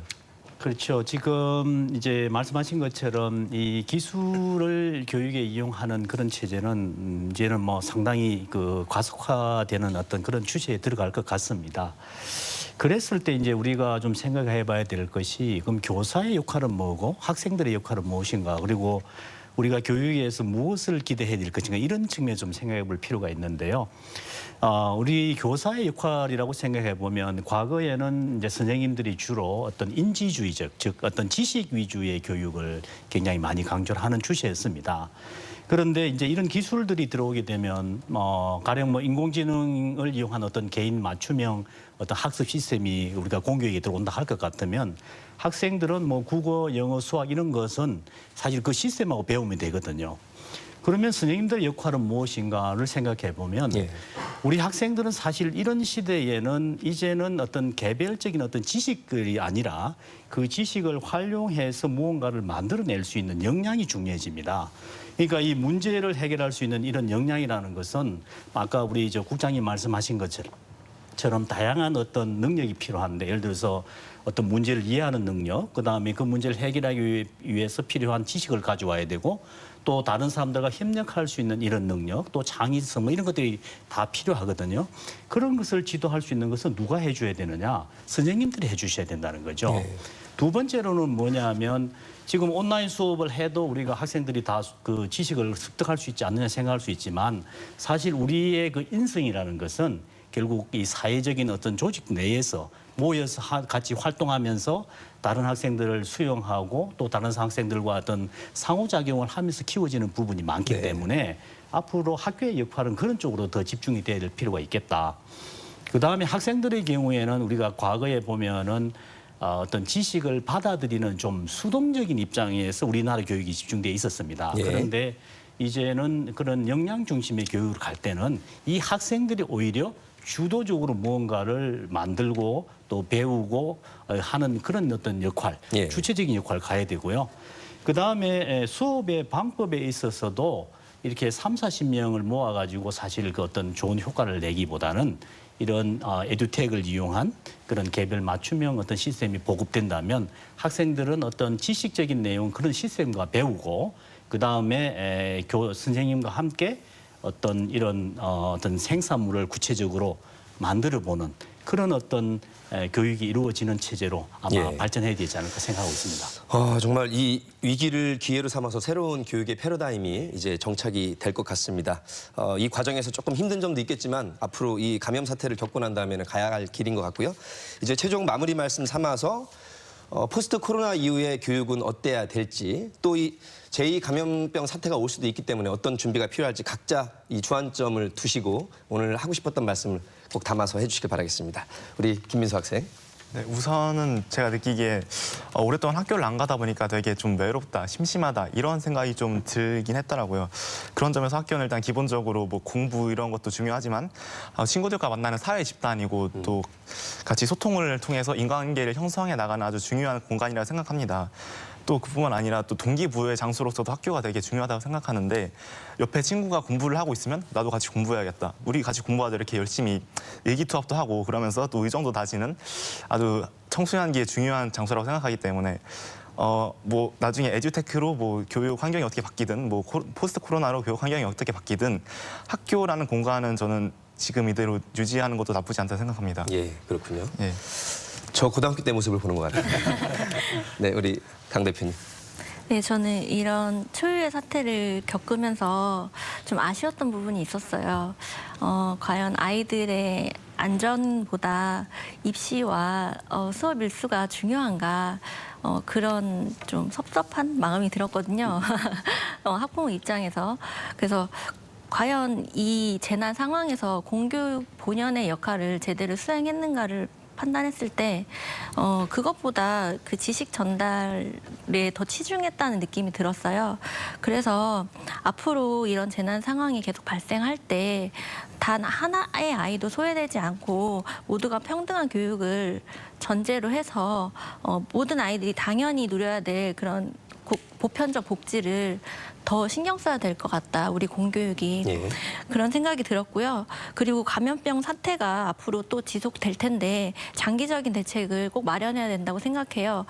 그렇죠. 지금 이제 말씀하신 것처럼 이 기술을 교육에 이용하는 그런 체제는 이제는 상당히 그 과속화되는 어떤 그런 추세에 들어갈 것 같습니다. 그랬을 때 이제 우리가 좀 생각해 봐야 될 것이 그럼 교사의 역할은 뭐고 학생들의 역할은 무엇인가 그리고 우리가 교육에서 무엇을 기대해야 될 것인가 이런 측면에 좀 생각해 볼 필요가 있는데요. 우리 교사의 역할이라고 생각해 보면 과거에는 이제 선생님들이 주로 어떤 인지주의적 즉 어떤 지식 위주의 교육을 굉장히 많이 강조를 하는 추세였습니다. 그런데 이제 이런 기술들이 들어오게 되면 가령 인공지능을 이용한 어떤 개인 맞춤형 어떤 학습 시스템이 우리가 공교육에 들어온다 할 것 같으면 학생들은 국어, 영어, 수학 이런 것은 사실 그 시스템하고 배우면 되거든요. 그러면 선생님들의 역할은 무엇인가를 생각해 보면 우리 학생들은 사실 이런 시대에는 이제는 어떤 개별적인 어떤 지식들이 아니라 그 지식을 활용해서 무언가를 만들어낼 수 있는 역량이 중요해집니다. 그러니까 이 문제를 해결할 수 있는 이런 역량이라는 것은 아까 우리 국장님 말씀하신 것처럼 다양한 어떤 능력이 필요한데 예를 들어서 어떤 문제를 이해하는 능력, 그다음에 그 문제를 해결하기 위해서 필요한 지식을 가져와야 되고 또 다른 사람들과 협력할 수 있는 이런 능력, 또 창의성 이런 것들이 다 필요하거든요. 그런 것을 지도할 수 있는 것은 누가 해줘야 되느냐? 선생님들이 해주셔야 된다는 거죠. 네. 두 번째로는 뭐냐면 지금 온라인 수업을 해도 우리가 학생들이 다 그 지식을 습득할 수 있지 않느냐 생각할 수 있지만 사실 우리의 그 인성이라는 것은 결국 이 사회적인 어떤 조직 내에서 모여서 같이 활동하면서 다른 학생들을 수용하고 또 다른 학생들과 어떤 상호작용을 하면서 키워지는 부분이 많기 네. 때문에 앞으로 학교의 역할은 그런 쪽으로 더 집중이 돼야 될 필요가 있겠다. 그다음에 학생들의 경우에는 우리가 과거에 보면은 어떤 지식을 받아들이는 좀 수동적인 입장에서 우리나라 교육이 집중돼 있었습니다. 예. 그런데 이제는 그런 역량 중심의 교육을 갈 때는 이 학생들이 오히려 주도적으로 무언가를 만들고 또 배우고 하는 그런 어떤 역할, 예. 주체적인 역할을 가야 되고요. 그다음에 수업의 방법에 있어서도 이렇게 30-40명을 모아가지고 사실 그 어떤 좋은 효과를 내기보다는 이런 에듀텍을 이용한 그런 개별 맞춤형 어떤 시스템이 보급된다면 학생들은 어떤 지식적인 내용 그런 시스템과 배우고 그다음에 선생님과 함께 어떤 이런 어떤 생산물을 구체적으로 만들어보는 그런 어떤 교육이 이루어지는 체제로 아마 예. 발전해야 되지 않을까 생각하고 있습니다. 정말 이 위기를 기회로 삼아서 새로운 교육의 패러다임이 이제 정착이 될 것 같습니다. 이 과정에서 조금 힘든 점도 있겠지만 앞으로 이 감염 사태를 겪고 난 다음에는 가야 할 길인 것 같고요. 이제 최종 마무리 말씀 삼아서 포스트 코로나 이후의 교육은 어때야 될지 또 이 제2 감염병 사태가 올 수도 있기 때문에 어떤 준비가 필요할지 각자 이 주안점을 두시고 오늘 하고 싶었던 말씀을 꼭 담아서 해주시길 바라겠습니다. 우리 김민수 학생. 네, 우선은 제가 느끼기에 오랫동안 학교를 안 가다 보니까 되게 좀 외롭다, 심심하다 이런 생각이 좀 들긴 했더라고요. 그런 점에서 학교는 일단 기본적으로 뭐 공부 이런 것도 중요하지만 친구들과 만나는 사회 집단이고 또 같이 소통을 통해서 인간관계를 형성해 나가는 아주 중요한 공간이라 생각합니다. 또 그뿐만 아니라 또 동기부여의 장소로서도 학교가 되게 중요하다고 생각하는데 옆에 친구가 공부를 하고 있으면 나도 같이 공부해야겠다. 우리 같이 공부하자 이렇게 열심히 일기투합도 하고 그러면서 또 의정도 다지는 아주 청소년기에 중요한 장소라고 생각하기 때문에 뭐 나중에 에듀테크로 뭐 교육 환경이 어떻게 바뀌든 뭐 포스트 코로나로 교육 환경이 어떻게 바뀌든 학교라는 공간은 저는 지금 이대로 유지하는 것도 나쁘지 않다고 생각합니다. 예, 그렇군요. 예. 저 고등학교 때 모습을 보는 것 같아요. 네, 우리 강 대표님. 네, 저는 이런 초유의 사태를 겪으면서 좀 아쉬웠던 부분이 있었어요. 과연 아이들의 안전보다 입시와 수업 일수가 중요한가 그런 좀 섭섭한 마음이 들었거든요. 학부모 입장에서. 그래서 과연 이 재난 상황에서 공교육 본연의 역할을 제대로 수행했는가를 판단했을 때 그것보다 그 지식 전달에 더 치중했다는 느낌이 들었어요. 그래서 앞으로 이런 재난 상황이 계속 발생할 때 단 하나의 아이도 소외되지 않고 모두가 평등한 교육을 전제로 해서 모든 아이들이 당연히 누려야 될 그런 보편적 복지를 더 신경 써야 될 것 같다. 우리 공교육이. 예. 그런 생각이 들었고요. 그리고 감염병 사태가 앞으로 또 지속될 텐데 장기적인 대책을 꼭 마련해야 된다고 생각해요.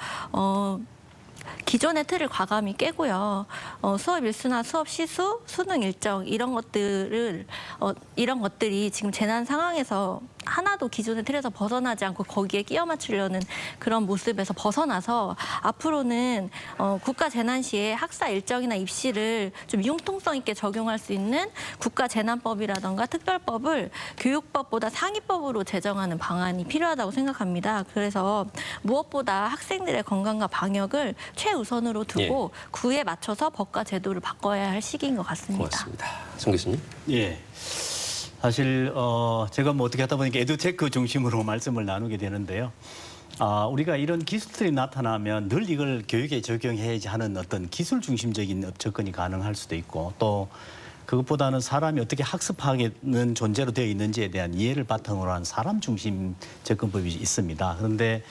기존의 틀을 과감히 깨고요. 수업 일수나 수업 시수, 수능 일정 이런 것들이 지금 재난 상황에서 하나도 기존의 틀에서 벗어나지 않고 거기에 끼워 맞추려는 그런 모습에서 벗어나서 앞으로는 국가 재난 시에 학사 일정이나 입시를 좀 융통성 있게 적용할 수 있는 국가 재난법이라던가 특별법을 교육법보다 상위법으로 제정하는 방안이 필요하다고 생각합니다. 그래서 무엇보다 학생들의 건강과 방역을 최우선으로 두고 구에 맞춰서 법과 제도를 바꿔야 할 시기인 것 같습니다. 고맙습니다. 송 교수님. 예. 사실 제가 뭐 어떻게 하다 보니까 에듀테크 중심으로 말씀을 나누게 되는데요. 우리가 이런 기술들이 나타나면 늘 이걸 교육에 적용해야지 하는 어떤 기술 중심적인 접근이 가능할 수도 있고 또 그것보다는 사람이 어떻게 학습하는 존재로 되어 있는지에 대한 이해를 바탕으로 한 사람 중심 접근법이 있습니다. 그런데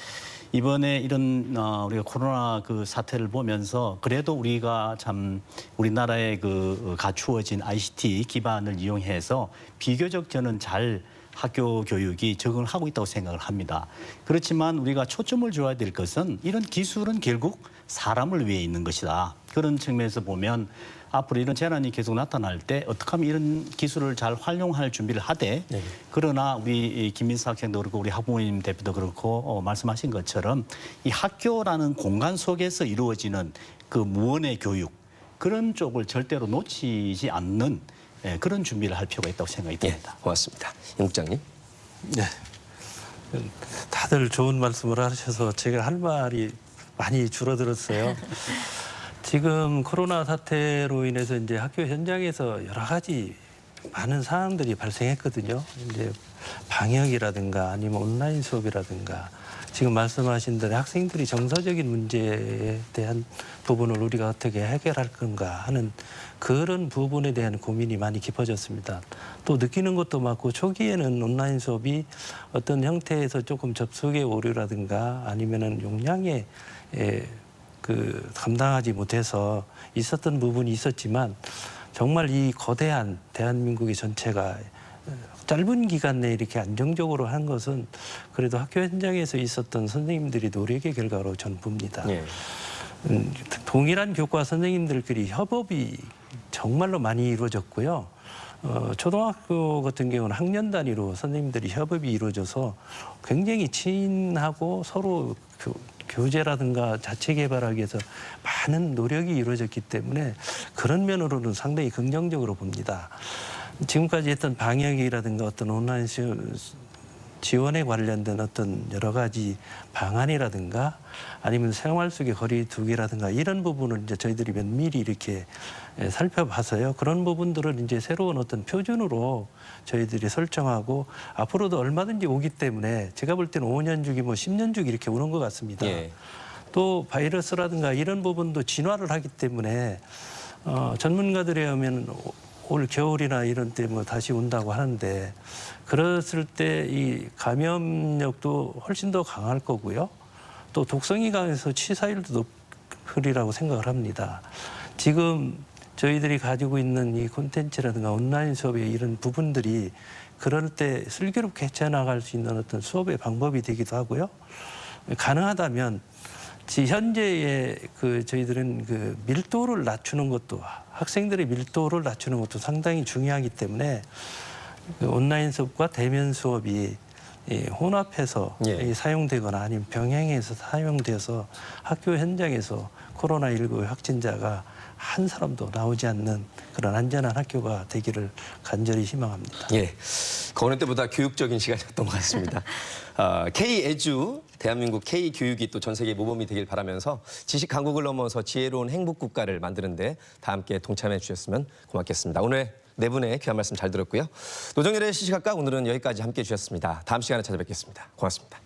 이번에 이런 우리가 코로나 그 사태를 보면서 그래도 우리가 참 우리나라의 그 갖추어진 ICT 기반을 이용해서 비교적 저는 잘 학교 교육이 적응을 하고 있다고 생각을 합니다. 그렇지만 우리가 초점을 줘야 될 것은 이런 기술은 결국 사람을 위해 있는 것이다. 그런 측면에서 보면 앞으로 이런 재난이 계속 나타날 때 어떻게 하면 이런 기술을 잘 활용할 준비를 하되 그러나 우리 김민수 학생도 그렇고 우리 학부모님 대표도 그렇고 말씀하신 것처럼 이 학교라는 공간 속에서 이루어지는 그 무언의 교육 그런 쪽을 절대로 놓치지 않는 그런 준비를 할 필요가 있다고 생각이 듭니다. 고맙습니다. 임 국장님. 네. 다들 좋은 말씀을 하셔서 제가 할 말이 많이 줄어들었어요. 지금 코로나 사태로 인해서 이제 학교 현장에서 여러 가지 많은 상황들이 발생했거든요. 이제 방역이라든가 아니면 온라인 수업이라든가 지금 말씀하신 대로 학생들이 정서적인 문제에 대한 부분을 우리가 어떻게 해결할 건가 하는 그런 부분에 대한 고민이 많이 깊어졌습니다. 또 느끼는 것도 많고 초기에는 온라인 수업이 어떤 형태에서 조금 접속의 오류라든가 아니면은 용량에 감당하지 못해서 있었던 부분이 있었지만 정말 이 거대한 대한민국의 전체가 짧은 기간 내에 이렇게 안정적으로 한 것은 그래도 학교 현장에서 있었던 선생님들이 노력의 결과로 저는 봅니다. 예. 동일한 교과 선생님들끼리 협업이 정말로 많이 이루어졌고요. 초등학교 같은 경우는 학년 단위로 선생님들이 협업이 이루어져서 굉장히 친하고 서로 교재라든가 자체 개발하기 위해서 많은 노력이 이루어졌기 때문에 그런 면으로는 상당히 긍정적으로 봅니다. 지금까지 했던 방역이라든가 어떤 온라인 지원에 관련된 어떤 여러 가지 방안이라든가 아니면 생활 속의 거리 두기라든가 이런 부분을 이제 저희들이 면밀히 이렇게 살펴봐서요. 그런 부분들을 이제 새로운 어떤 표준으로 저희들이 설정하고 앞으로도 얼마든지 오기 때문에 제가 볼 때는 5년 주기 뭐 10년 주기 이렇게 오는 것 같습니다. 예. 또 바이러스라든가 이런 부분도 진화를 하기 때문에 전문가들에 의하면 올 겨울이나 이런 때 뭐 다시 온다고 하는데 그랬을 때 이 감염력도 훨씬 더 강할 거고요. 또 독성이 강해서 치사율도 높으리라고 생각을 합니다. 지금 저희들이 가지고 있는 이 콘텐츠라든가 온라인 수업의 이런 부분들이 그럴 때 슬기롭게 헤쳐나갈 수 있는 어떤 수업의 방법이 되기도 하고요. 가능하다면 현재의 저희들은 밀도를 낮추는 것도 학생들의 밀도를 낮추는 것도 상당히 중요하기 때문에 온라인 수업과 대면 수업이 혼합해서 예. 사용되거나 아니면 병행해서 사용돼서 학교 현장에서 코로나19 확진자가 한 사람도 나오지 않는 그런 안전한 학교가 되기를 간절히 희망합니다. 예, 그 어느 때보다 교육적인 시간이었던 것 같습니다. K-에듀, 대한민국 K-교육이 또 전 세계 모범이 되길 바라면서 지식 강국을 넘어서 지혜로운 행복 국가를 만드는데 다 함께 동참해 주셨으면 고맙겠습니다. 오늘 네 분의 귀한 말씀 잘 들었고요. 노정열의 시시각각 오늘은 여기까지 함께 해주셨습니다. 다음 시간에 찾아뵙겠습니다. 고맙습니다.